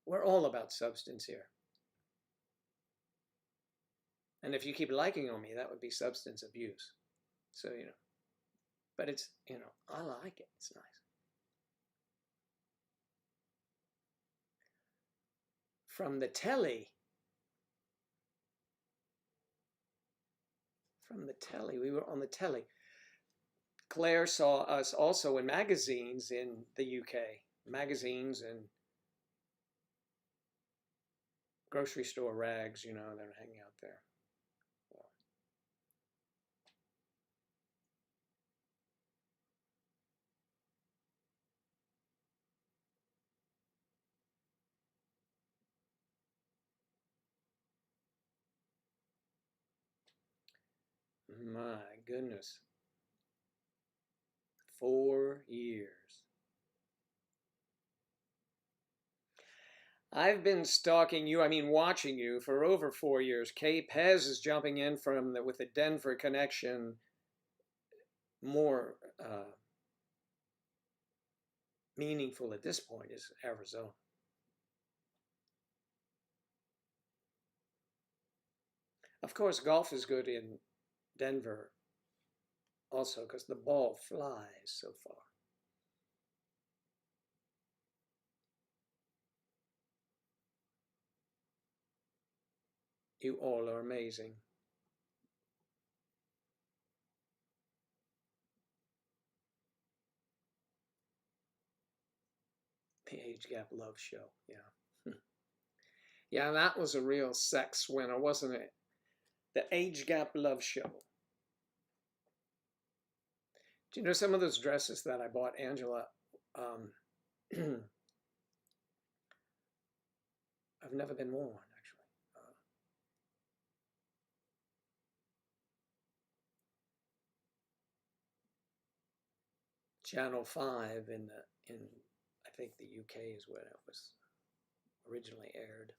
We're all about substance here. And if you keep liking on me, that would be substance abuse. So, but it's, I like it. It's nice. From the telly. From the telly. We were on the telly. Claire saw us also in magazines in the UK. Magazines and grocery store rags, they're hanging out there. My goodness. 4 years. I've been stalking you, I mean watching you for over 4 years. Kay Pez is jumping in with the Denver connection. More meaningful at this point is Arizona. Of course, golf is good in Denver also because the ball flies so far. You all are amazing. The Age Gap Love Show, yeah. Yeah, that was a real sex winner, wasn't it? The Age Gap Love Show. Do you know some of those dresses that I bought Angela? I've never been worn, actually. Channel 5 in I think the UK is where it was originally aired.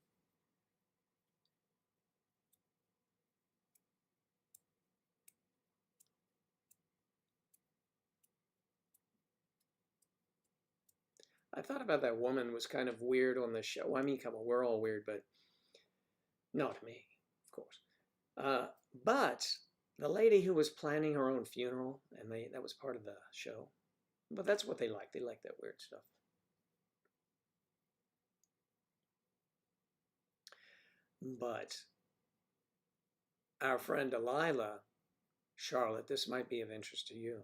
I thought about that woman was kind of weird on the show. I mean, come on, we're all weird, but not me, of course. But the lady who was planning her own funeral, and that was part of the show. But that's what they like. They like that weird stuff. But our friend Delilah, Charlotte, this might be of interest to you.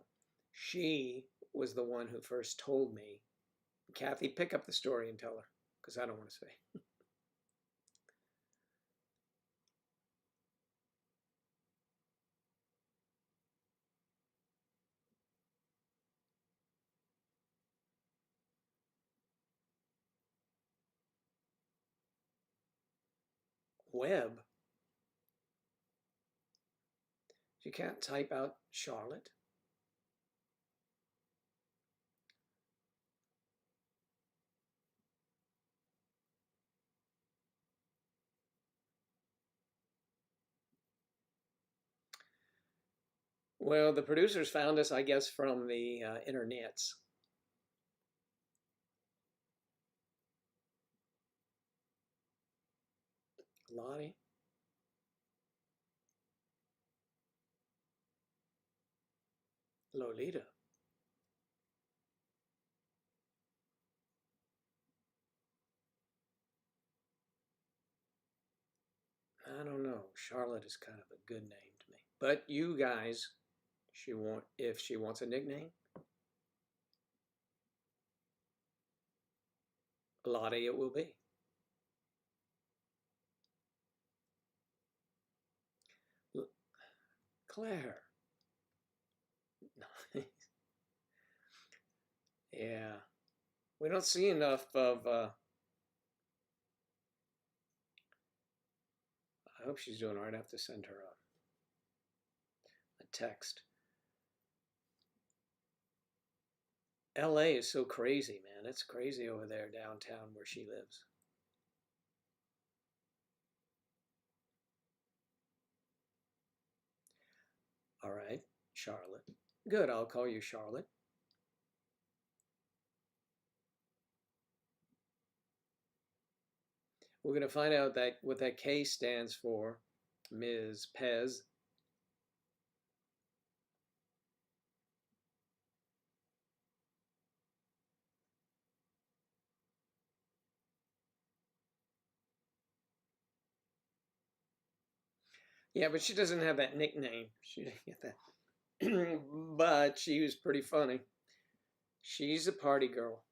She was the one who first told me, Kathy, pick up the story and tell her, because I don't want to say. Web? You can't type out Charlotte? Well, the producers found us, I guess, from the internets. Lottie? Lolita? I don't know. Charlotte is kind of a good name to me. But you guys, if she wants a nickname, Lottie it will be. Claire. Yeah. We don't see enough of, I hope she's doing all right. I have to send her a text. LA is so crazy, man. It's crazy over there downtown where she lives. All right, Charlotte. Good, I'll call you Charlotte. We're going to find out what that K stands for, Ms. Pez. Yeah, but she doesn't have that nickname. She didn't get that. But she was pretty funny. She's a party girl.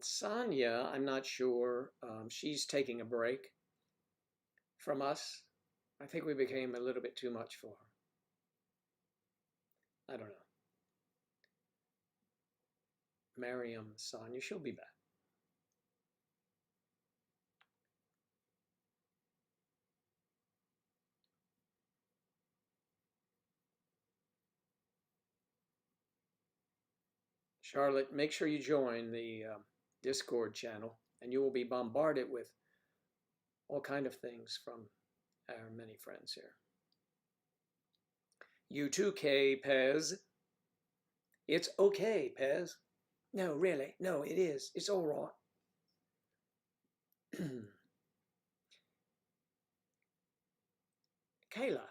Sonia, I'm not sure. She's taking a break from us. I think we became a little bit too much for her. I don't know. Miriam, Sonia, she'll be back. Charlotte, make sure you join the Discord channel, and you will be bombarded with all kind of things from our many friends here. You too, Kay Pez. It's okay, Pez. No, really, no, it is. It's all right. Kayla.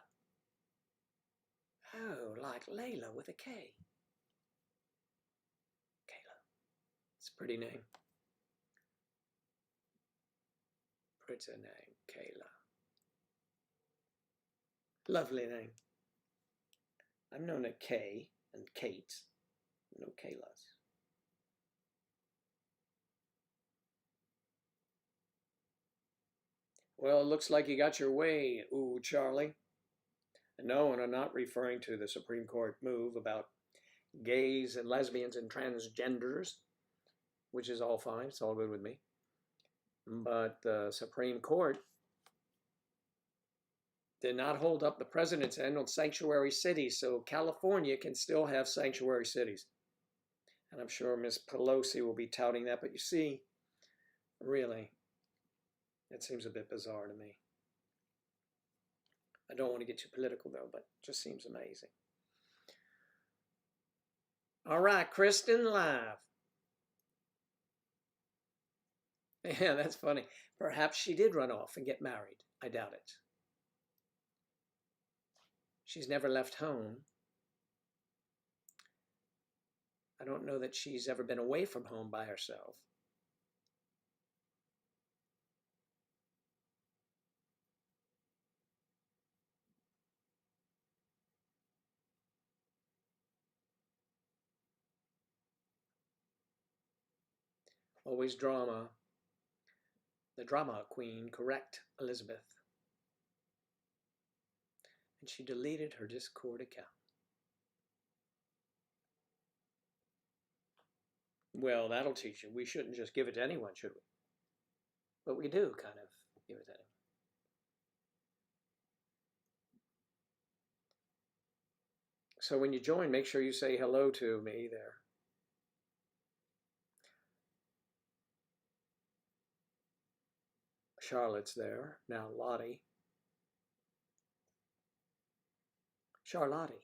Oh, like Layla with a K. Kayla. It's a pretty name. Pretty name, Kayla. Lovely name. I've known a Kay and Kate. No Kaylas. Well, it looks like you got your way, ooh, Charlie. No, and I'm not referring to the Supreme Court move about gays and lesbians and transgenders, which is all fine. It's all good with me. But the Supreme Court did not hold up the president's end on sanctuary cities, so California can still have sanctuary cities. And I'm sure Ms. Pelosi will be touting that, but you see, really, it seems a bit bizarre to me. I don't want to get too political though, but it just seems amazing. All right, Kristen live. Yeah, that's funny. Perhaps she did run off and get married. I doubt it. She's never left home. I don't know that she's ever been away from home by herself. Always drama. The drama queen, correct, Elizabeth. And she deleted her Discord account. Well, that'll teach you. We shouldn't just give it to anyone, should we? But we do kind of give it to anyone. So when you join, make sure you say hello to me there. Charlotte's there. Now Lottie. Charlotte.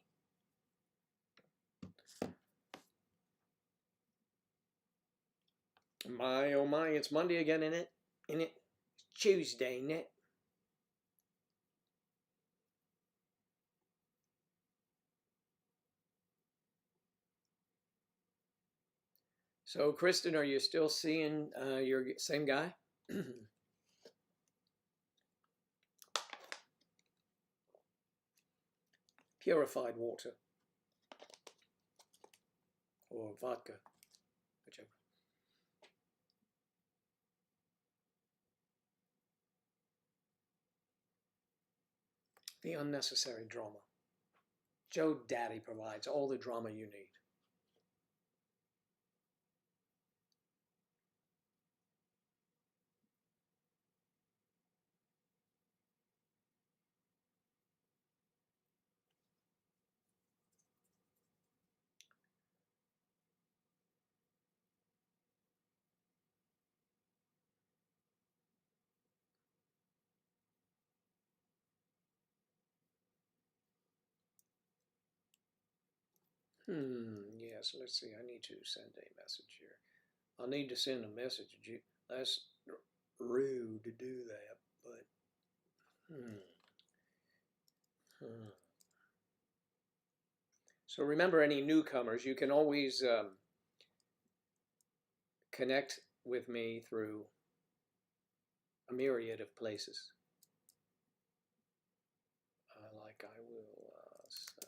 My, oh my, it's Monday again, Innit? Innit? It's Tuesday, Innit? So, Kristen, are you still seeing your same guy? Purified water. Or vodka, whichever. The unnecessary drama. Joe Daddy provides all the drama you need. Yes, let's see. I need to send a message here. I'll need to send a message. That's rude to do that, but So remember, any newcomers, you can always connect with me through a myriad of places. Like I will sell.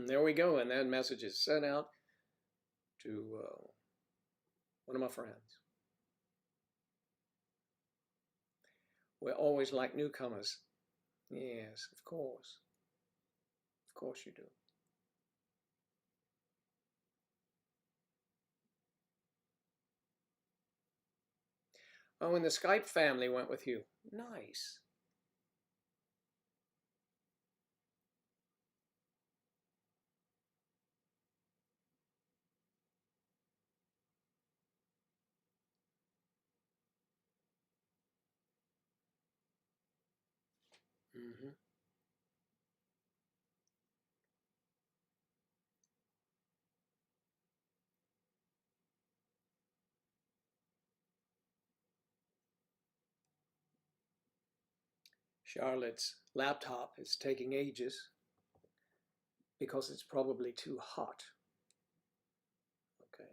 There we go, and that message is sent out to one of my friends. We always like newcomers. Yes, of course. Of course you do. Oh, and the Skype family went with you. Nice. Mm-hmm. Charlotte's laptop is taking ages because it's probably too hot. Okay.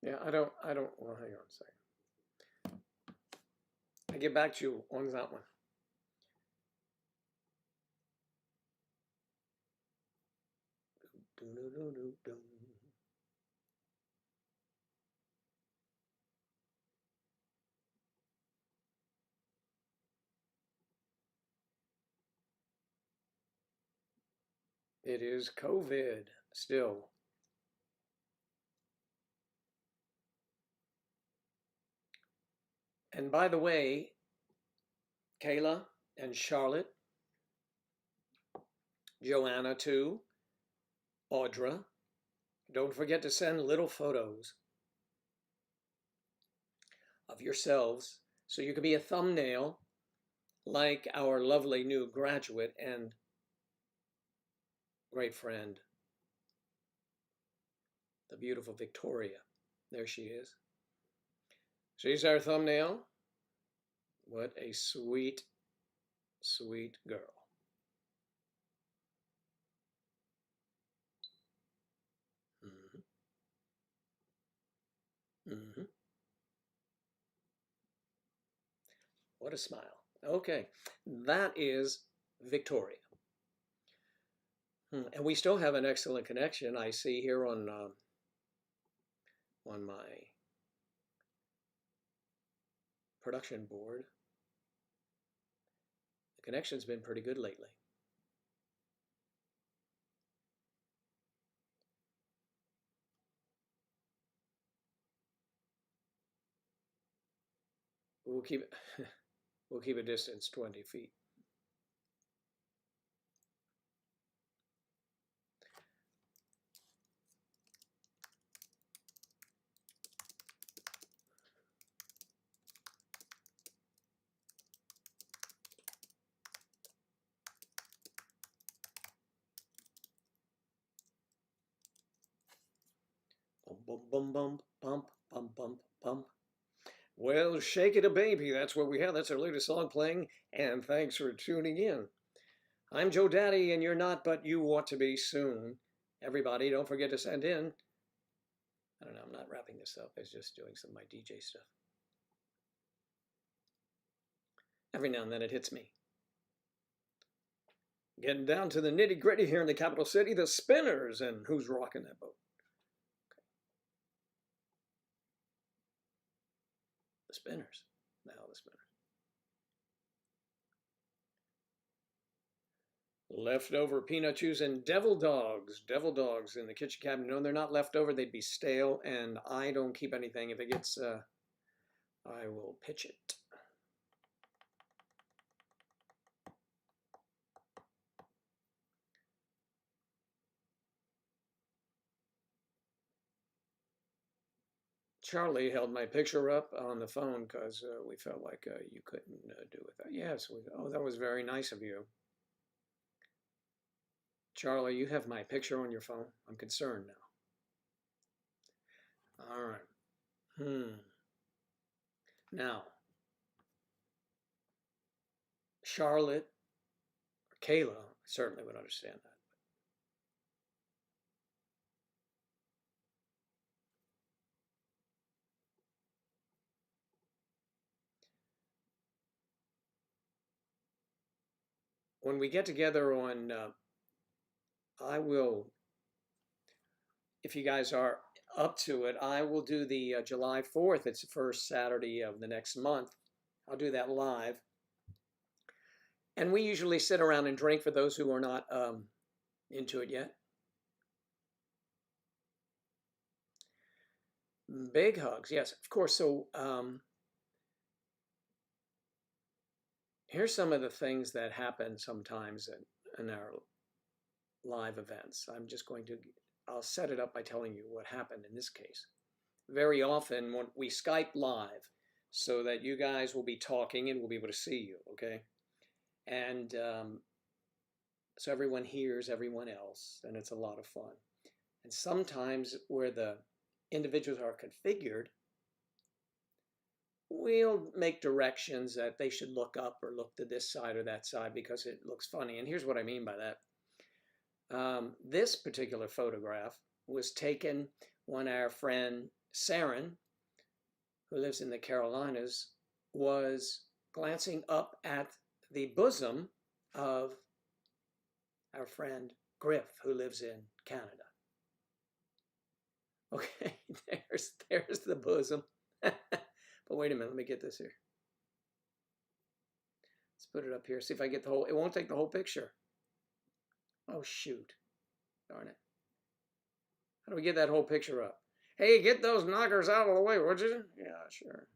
Yeah, well, hang on a second. I get back to you on that one. It is COVID still. And by the way, Kayla and Charlotte, Joanna too, Audra, don't forget to send little photos of yourselves so you can be a thumbnail like our lovely new graduate and great friend, the beautiful Victoria. There she is. She's our thumbnail. What a sweet, sweet girl. Mm-hmm. Mm-hmm. What a smile. Okay, that is Victoria. And we still have an excellent connection. I see here on my production board. The connection's been pretty good lately. We'll keep we'll keep a distance 20 feet. Bum bum bum bump bum bum bum. Well, shake it a baby. That's what we have. That's our latest song playing. And thanks for tuning in. I'm Joe Daddy, and you're not, but you want to be soon. Everybody, don't forget to send in. I don't know. I'm not wrapping this up. I was just doing some of my DJ stuff. Every now and then it hits me. Getting down to the nitty gritty here in the capital city, the Spinners, and who's rocking that boat? The Spinners. Now the Spinners. Leftover peanut chews and devil dogs. Devil dogs in the kitchen cabinet. No, they're not leftover. They'd be stale, and I don't keep anything. If it gets, I will pitch it. Charlie held my picture up on the phone because we felt like you couldn't do it. Yes, oh, that was very nice of you. Charlie, you have my picture on your phone? I'm concerned now. All right. Now, Charlotte or Kayla certainly would understand that. When we get together on, I will, if you guys are up to it, I will do the July 4th. It's the first Saturday of the next month. I'll do that live. And we usually sit around and drink for those who are not into it yet. Big hugs, yes, of course. So here's some of the things that happen sometimes in our live events. I'll set it up by telling you what happened in this case. Very often when we Skype live so that you guys will be talking and we'll be able to see you, okay? And so everyone hears everyone else, and it's a lot of fun. And sometimes where the individuals are configured, we'll make directions that they should look up or look to this side or that side because it looks funny. And here's what I mean by that. This particular photograph was taken when our friend Saren, who lives in the Carolinas, was glancing up at the bosom of our friend Griff, who lives in Canada. Okay, there's the bosom. But wait a minute, let me get this here. Let's put it up here, see if I get the whole, it won't take the whole picture. Oh, shoot. Darn it. How do we get that whole picture up? Hey, get those knockers out of the way, would you? Yeah, sure.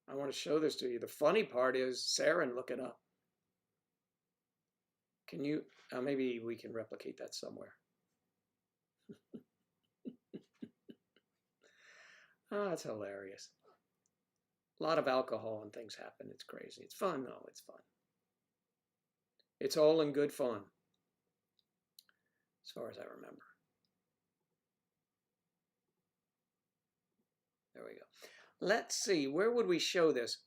I want to show this to you. The funny part is Saren looking up. Can you, maybe we can replicate that somewhere. Oh, that's hilarious. A lot of alcohol and things happen. It's crazy. It's fun, though. It's fun. It's all in good fun, as far as I remember. There we go. Let's see. Where would we show this?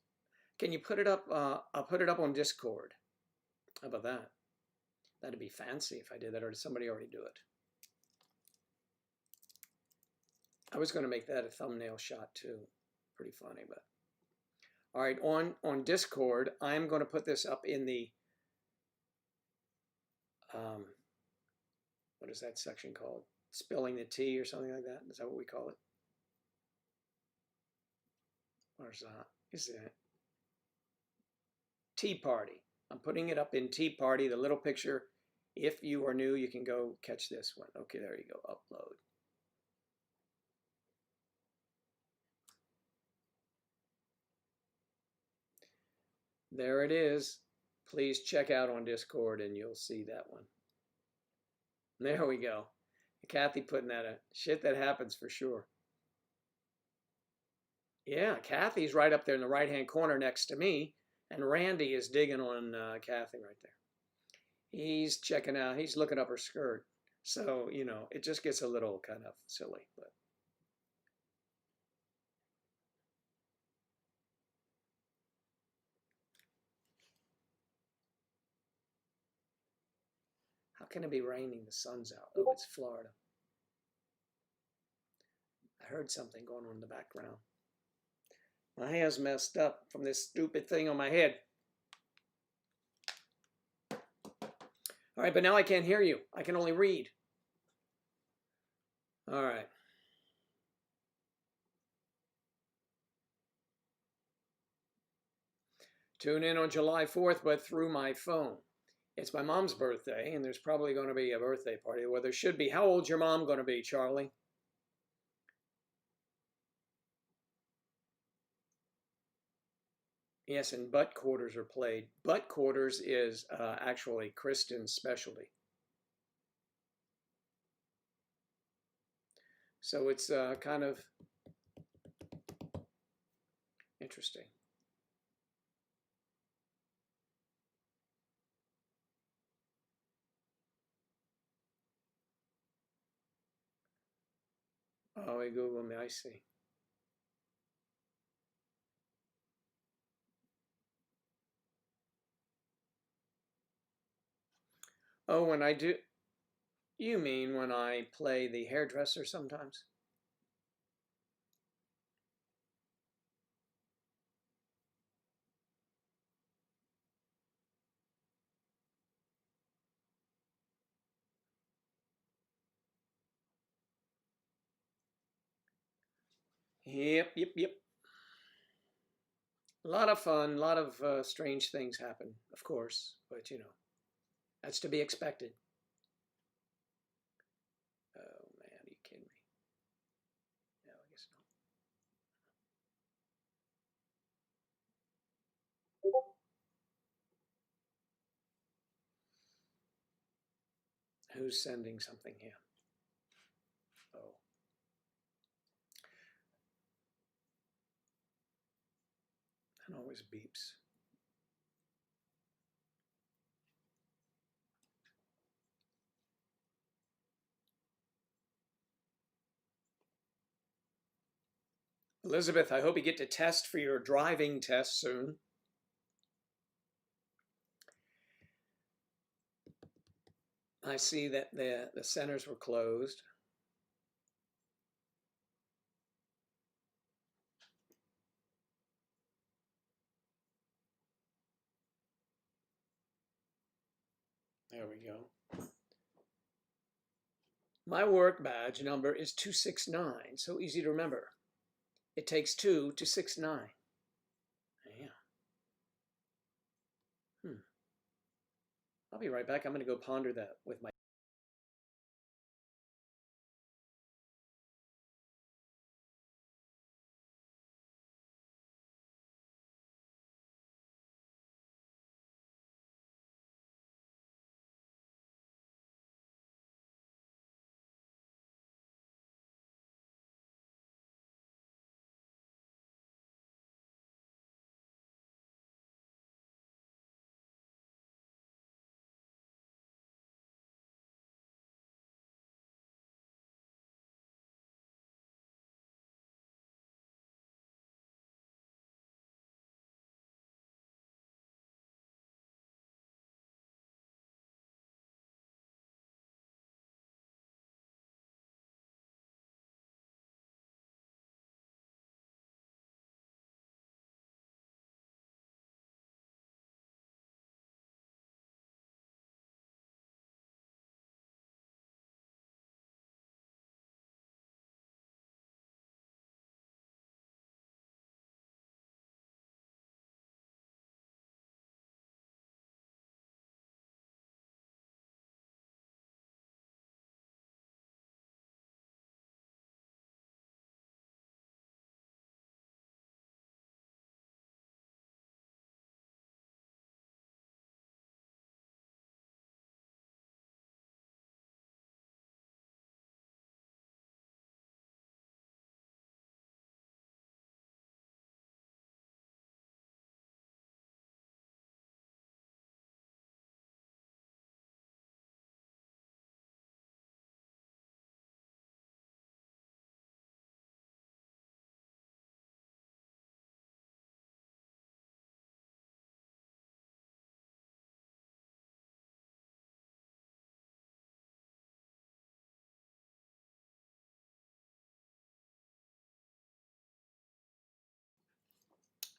Can you put it up? I'll put it up on Discord. How about that? That'd be fancy if I did that, or did somebody already do it? I was going to make that a thumbnail shot too. Pretty funny, but all right. On Discord, I'm going to put this up in the what is that section called? Spilling the tea or something like that? Is that what we call it? Where's that? Is it Tea Party? I'm putting it up in Tea Party, the little picture. If you are new, you can go catch this one. Okay, there you go. Upload. There it is. Please check out on Discord and you'll see that one. There we go. Kathy putting that in. Shit that happens for sure. Yeah, Kathy's right up there in the right-hand corner next to me, and Randy is digging on Kathy right there. He's checking out, he's looking up her skirt. So, you know, it just gets a little kind of silly, but. How can it be raining? The sun's out. Oh, it's Florida. I heard something going on in the background. My hair's messed up from this stupid thing on my head. All right, but now I can't hear you. I can only read. All right. Tune in on July 4th, but through my phone. It's my mom's birthday, and there's probably going to be a birthday party. Well, there should be. How old's your mom going to be, Charlie? Yes, and butt quarters are played. Butt quarters is actually Kristen's specialty. So it's kind of interesting. Oh, he Googled me, I see. Oh, when I do, you mean when I play the hairdresser sometimes? Yep, yep, yep. A lot of fun, a lot of strange things happen, of course, but you know, that's to be expected. Oh man, are you kidding me? No, I guess not. Who's sending something here? Oh, it always beeps. Elizabeth, I hope you get to test for your driving test soon. I see that the centers were closed. There we go. My work badge number is 269, so easy to remember. It takes 2 to 69. Yeah. I'll be right back. I'm going to go ponder that with my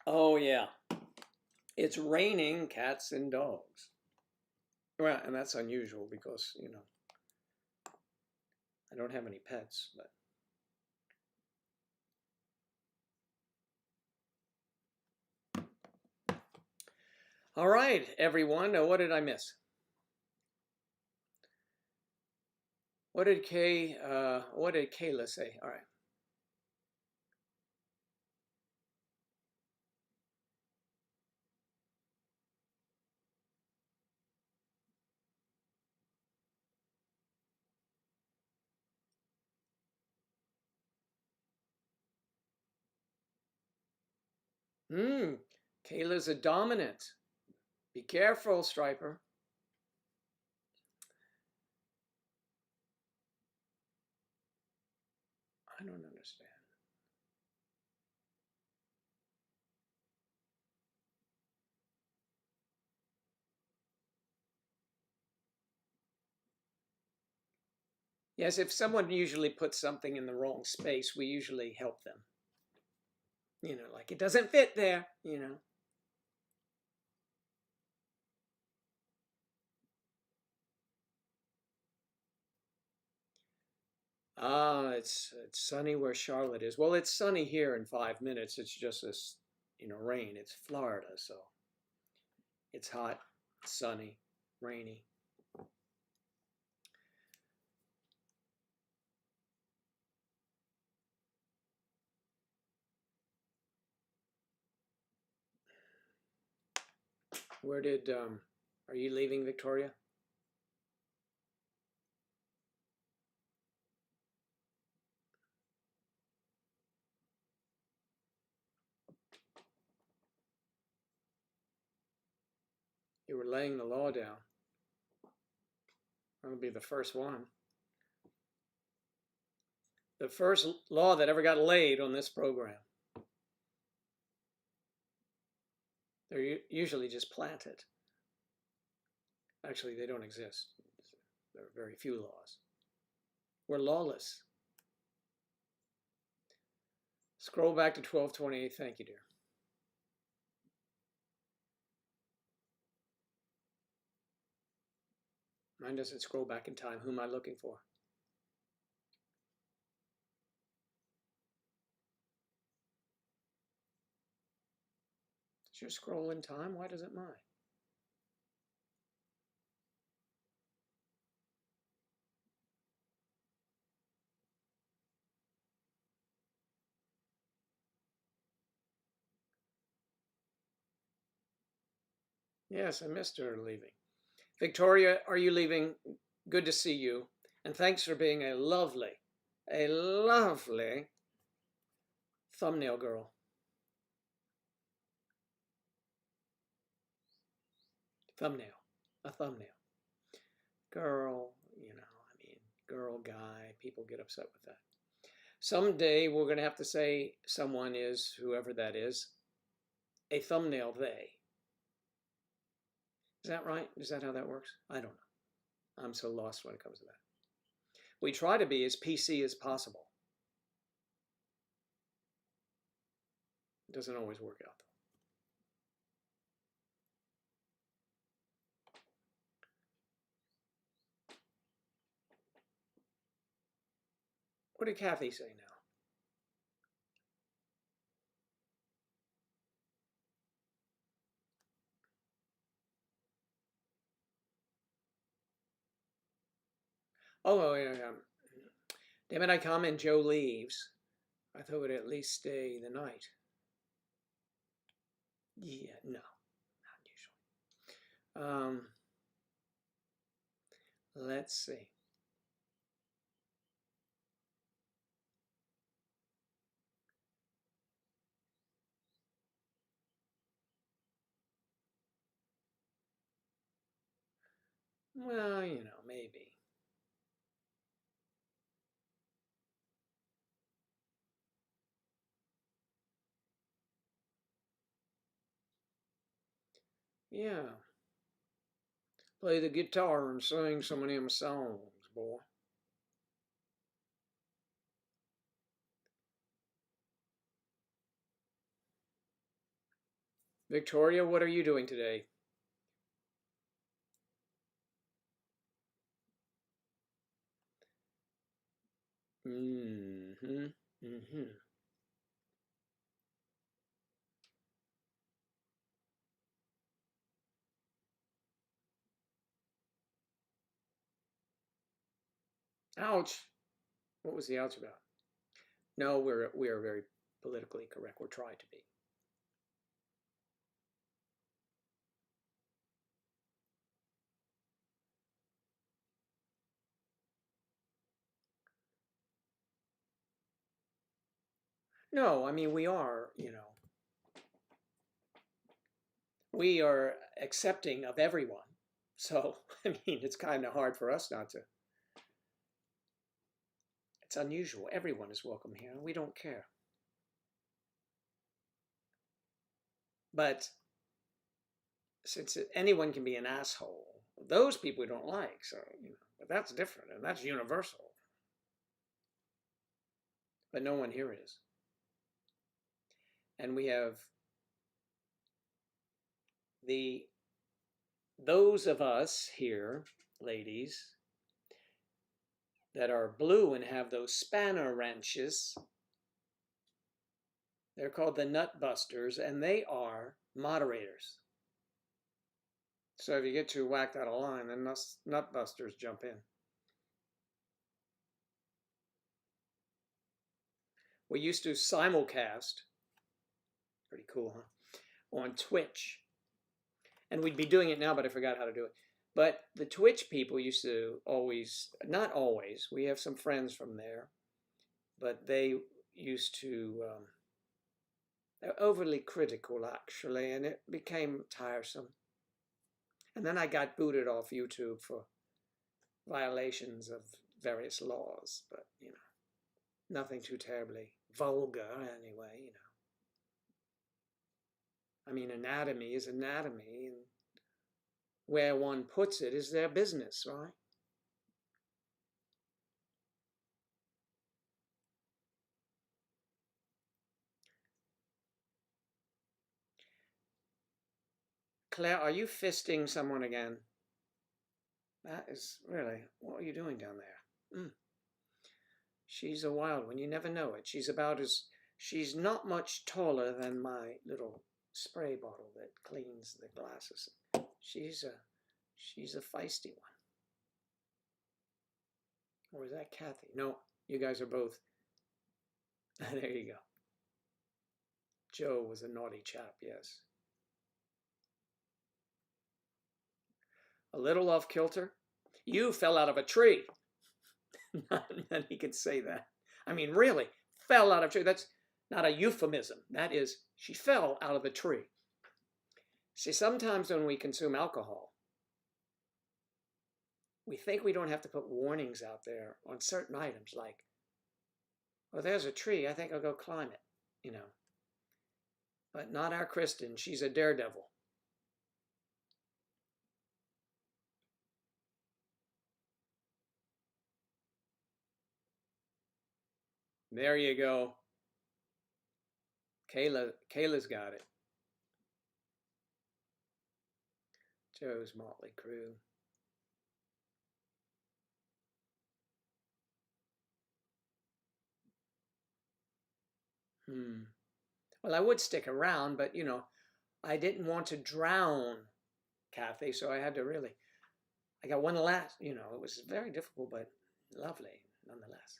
Oh yeah, it's raining cats and dogs. Well, and that's unusual because, you know, I don't have any pets, but all right, everyone. What did I miss? What did Kayla say? All right. Kayla's a dominant. Be careful, Striper. I don't understand. Yes, if someone usually puts something in the wrong space, we usually help them. You know, like it doesn't fit there, you know. Ah, it's sunny where Charlotte is. Well, it's sunny here in 5 minutes. It's just this, you know, rain. It's Florida, so it's hot, sunny, rainy. Where did are you leaving, Victoria? You were laying the law down. That'll be the first one. The first law that ever got laid on this program. They're usually just planted. Actually, they don't exist. There are very few laws. We're lawless. Scroll back to 1228. Thank you, dear. Mine doesn't scroll back in time. Who am I looking for? Does your scroll in time? Why doesn't mine? Yes, I missed her leaving. Victoria, are you leaving? Good to see you. And thanks for being a lovely thumbnail girl. Thumbnail. A thumbnail. Girl, you know, I mean, girl, guy, people get upset with that. Someday we're going to have to say someone is, whoever that is, a thumbnail they. Is that right? Is that how that works? I don't know. I'm so lost when it comes to that. We try to be as PC as possible. It doesn't always work out, though. What did Kathy say now? Oh, yeah. Damn it, I come and Joe leaves. I thought we'd at least stay the night. Yeah, no, not usually. Let's see. Well, you know, maybe. Yeah. Play the guitar and sing some of them songs, boy. Victoria, what are you doing today? Mm-hmm. Mm-hmm. Ouch. What was the ouch about? No, we are very politically correct. We're trying to be. No, I mean we are, you know, we are accepting of everyone. So, I mean, it's kind of hard for us not to. It's unusual. Everyone is welcome here. We don't care. But since anyone can be an asshole, those people we don't like. So, you know, but that's different and that's universal. but no one here is. And we have those of us here, ladies, that are blue and have those spanner wrenches. They're called the nut busters, and they are moderators. So if you get too whacked out of line, then nut busters jump in. We used to simulcast, pretty cool, huh? On Twitch. And we'd be doing it now, but I forgot how to do it. But the Twitch people used to always, not always, we have some friends from there, but they used to, they're overly critical actually, and it became tiresome. And then I got booted off YouTube for violations of various laws, but you know, nothing too terribly vulgar anyway, you know. I mean, anatomy is anatomy, and where one puts it is their business, right? Claire, are you fisting someone again? That is really, what are you doing down there? She's a wild one, you never know it. She's not much taller than my little spray bottle that cleans the glasses. She's a feisty one. Or is that Kathy? No, you guys are both. There you go. Joe was a naughty chap, yes. A little off kilter. You fell out of a tree. Then he could say that. I mean, really, fell out of a tree. That's not a euphemism. That is, she fell out of a tree. See, sometimes when we consume alcohol, we think we don't have to put warnings out there on certain items like, well, there's a tree, I think I'll go climb it, you know. But not our Kristen, she's a daredevil. There you go. Kayla's got it. Joe's motley crew. Well, I would stick around, but you know, I didn't want to drown Kathy, so I had to really, I got one last, you know, it was very difficult, but lovely nonetheless.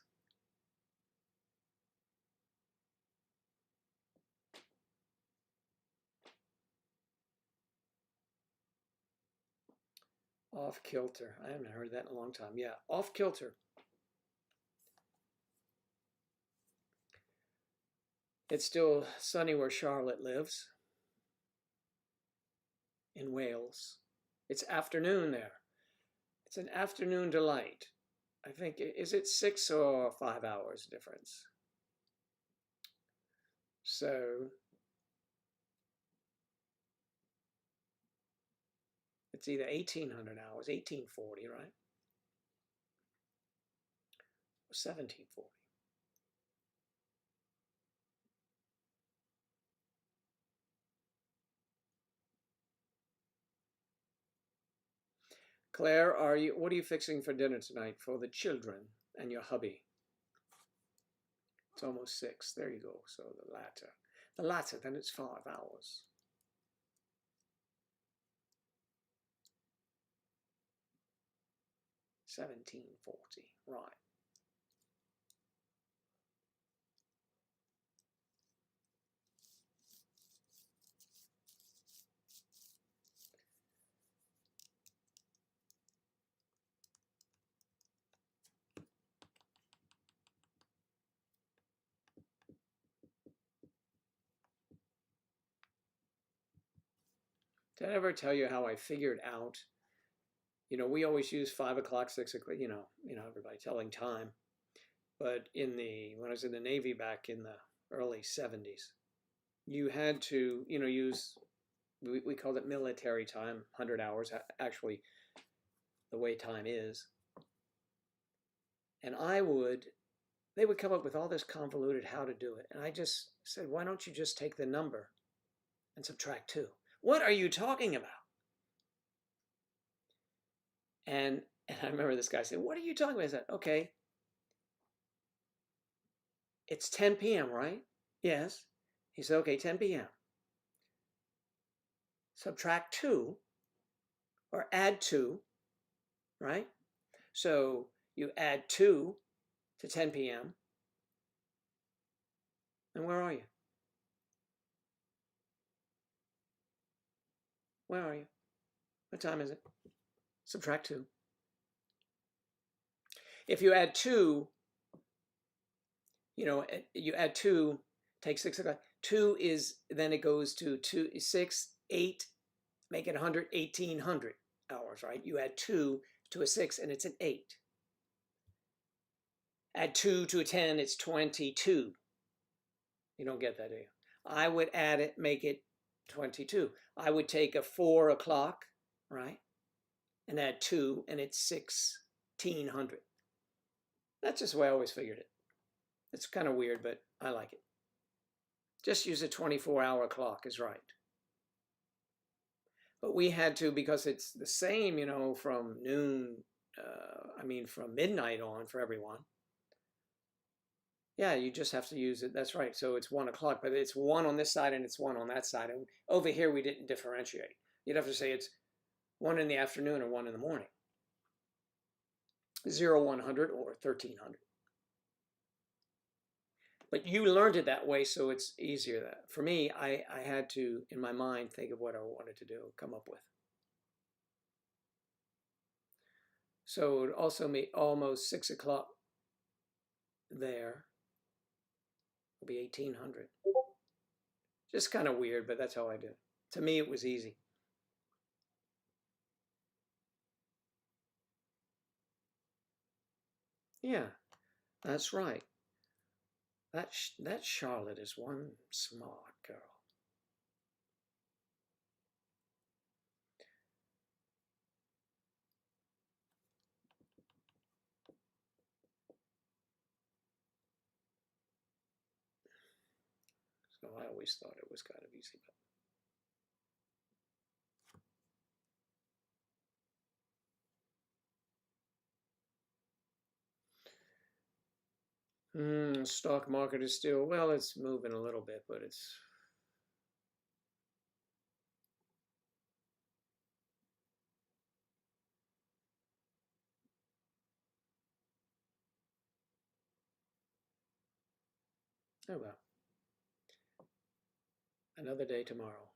Off kilter. I haven't heard that in a long time. Yeah, off kilter. It's still sunny where Charlotte lives, in Wales. It's afternoon there. It's an afternoon delight. I think, is it 6 or 5 hours difference? So it's either 1800 hours, 1840, right? 1740. Claire, what are you fixing for dinner tonight for the children and your hubby? It's almost 6. There you go. So the latter. The latter, then it's 5 hours. $17.40, right. Did I ever tell you how I figured out, you know, we always use 5 o'clock, 6 o'clock, you know, everybody telling time. But when I was in the Navy back in the early 70s, you had to, you know, use, we called it military time, 100 hours, actually the way time is. And I would they would come up with all this convoluted how to do it. And I just said, why don't you just take the number and subtract 2? What are you talking about? And I remember this guy said, what are you talking about? I said, okay, it's 10 p.m., right? Yes. He said, okay, 10 p.m. Subtract 2 or add 2, right? So you add 2 to 10 p.m. And where are you? Where are you? What time is it? Subtract 2. If you add 2, you add 2, take 6 o'clock. 2 is, then it goes to 2, 6, 8, make it 100, 1800 hours, right? You add 2 to a 6 and it's an 8. Add 2 to a 10, it's 22. You don't get that, do you? I would add it, make it 22. I would take a 4 o'clock, right? And add 2 and it's 1600. That's just the way I always figured it. It's kind of weird, but I like it. Just use a 24-hour clock is right. But we had to, because it's the same, from noon, from midnight on for everyone. Yeah, you just have to use it. That's right. So it's 1 o'clock, but it's 1 on this side and it's 1 on that side. And over here, we didn't differentiate. You'd have to say it's 1 in the afternoon or 1 in the morning. 0, 100 or 1300. But you learned it that way, so it's easier. That for me, I had to, in my mind, think of what I wanted to do, come up with. So it would also be almost 6 o'clock there. It'll be 1800. Just kind of weird, but that's how I do it. To me, it was easy. Yeah, that's right. That Charlotte is one smart girl. So I always thought it was kind of easy. Stock market is still, well, it's moving a little bit, but it's... Oh well. Another day tomorrow.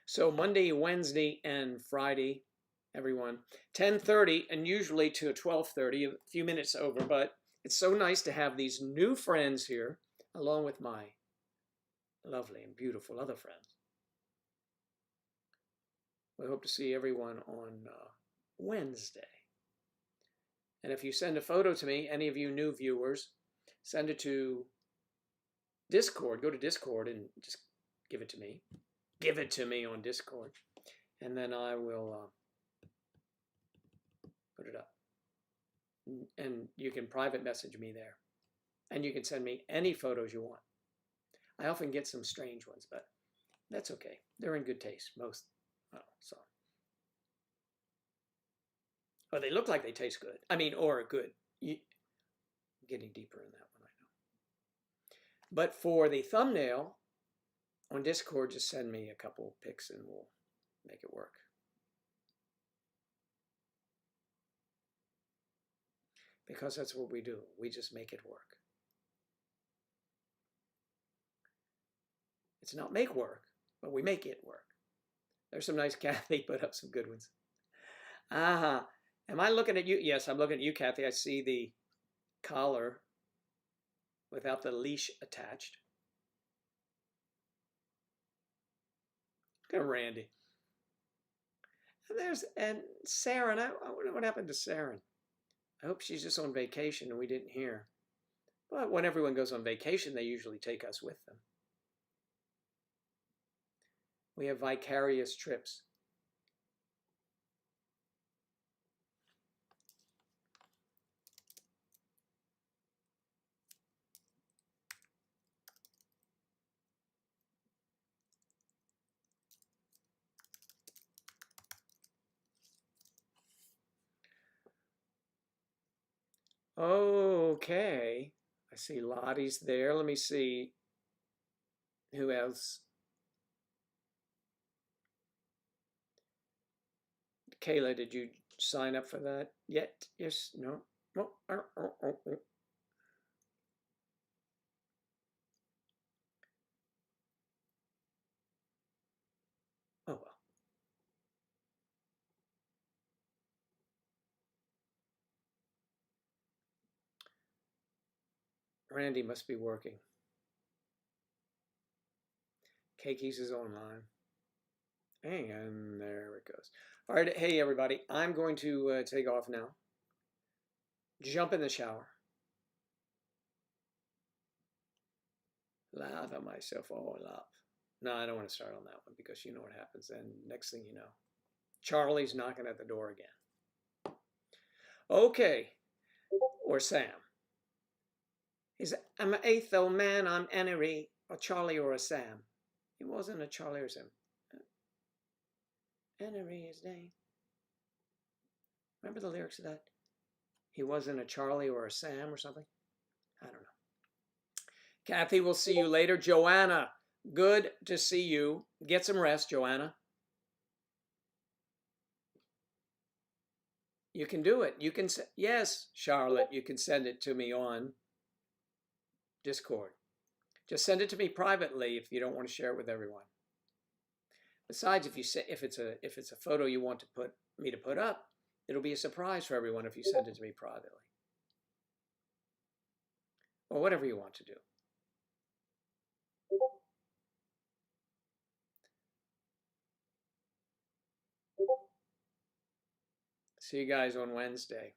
So Monday, Wednesday, and Friday, everyone, 10:30 and usually to 12:30, a few minutes over, but it's so nice to have these new friends here, along with my lovely and beautiful other friends. We hope to see everyone on Wednesday. And if you send a photo to me, any of you new viewers, send it to Discord. Go to Discord and just give it to me. Give it to me on Discord. And then I will put it up. And you can private message me there. And you can send me any photos you want. I often get some strange ones, but that's okay. They're in good taste, most. Oh, so. Oh, they look like they taste good. Or good. Getting deeper in that one, I know. But for the thumbnail, on Discord, just send me a couple pics and we'll make it work. Because that's what we do. We just make it work. It's not make work, but we make it work. There's some nice, Kathy put up some good ones. Am I looking at you? Yes, I'm looking at you, Kathy. I see the collar without the leash attached. Look at Randy. And Saren. I wonder what happened to Saren. I hope she's just on vacation and we didn't hear. But when everyone goes on vacation, they usually take us with them. We have vicarious trips. Okay. I see Lottie's there. Let me see who else. Kayla, did you sign up for that yet? Yes, no. Oh, oh, oh, oh, oh. Oh well. Randy must be working. Keikis is online. And there it goes. All right, hey everybody, I'm going to take off now. Jump in the shower. Lather myself all up. No, I don't want to start on that one because you know what happens. And next thing you know, Charlie's knocking at the door again. Okay, or Sam. He's, I'm an eighth old man, I'm Enery, a Charlie or a Sam. He wasn't a Charlie or Sam. Enery is name. Remember the lyrics of that? He wasn't a Charlie or a Sam or something? I don't know. Kathy, we'll see you later. Joanna, good to see you. Get some rest, Joanna. You can do it. You can, yes, Charlotte, you can send it to me on Discord. Just send it to me privately if you don't want to share it with everyone. Besides, if you say if it's a photo you want to put me to put up, it'll be a surprise for everyone if you send it to me privately. Or whatever you want to do. See you guys on Wednesday.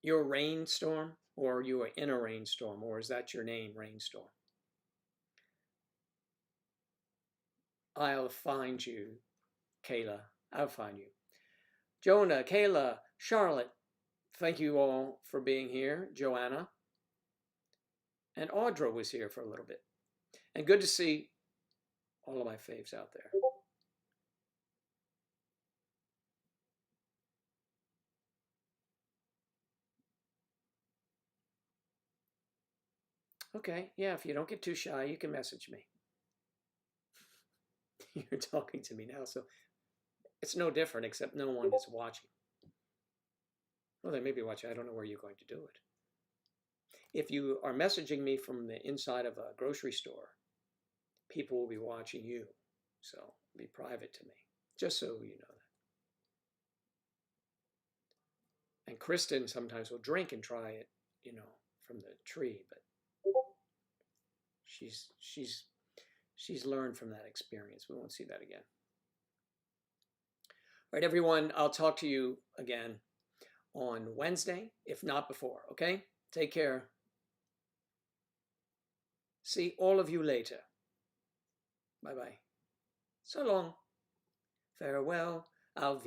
You're a rainstorm, or you are in a rainstorm, or is that your name, rainstorm? I'll find you, Kayla. I'll find you. Jonah, Kayla, Charlotte, thank you all for being here. Joanna. And Audra was here for a little bit. And good to see all of my faves out there. Okay, yeah, if you don't get too shy, you can message me. You're talking to me now, so it's no different, except no one is watching. Well, they may be watching. I don't know where you're going to do it. If you are messaging me from the inside of a grocery store, people will be watching you. So be private to me, just so you know that. And Kristen sometimes will drink and try it, you know, from the tree, but she's learned from that experience. We won't see that again. All right, everyone, I'll talk to you again on Wednesday, if not before, okay? Take care. See all of you later. Bye-bye. So long. Farewell. Auf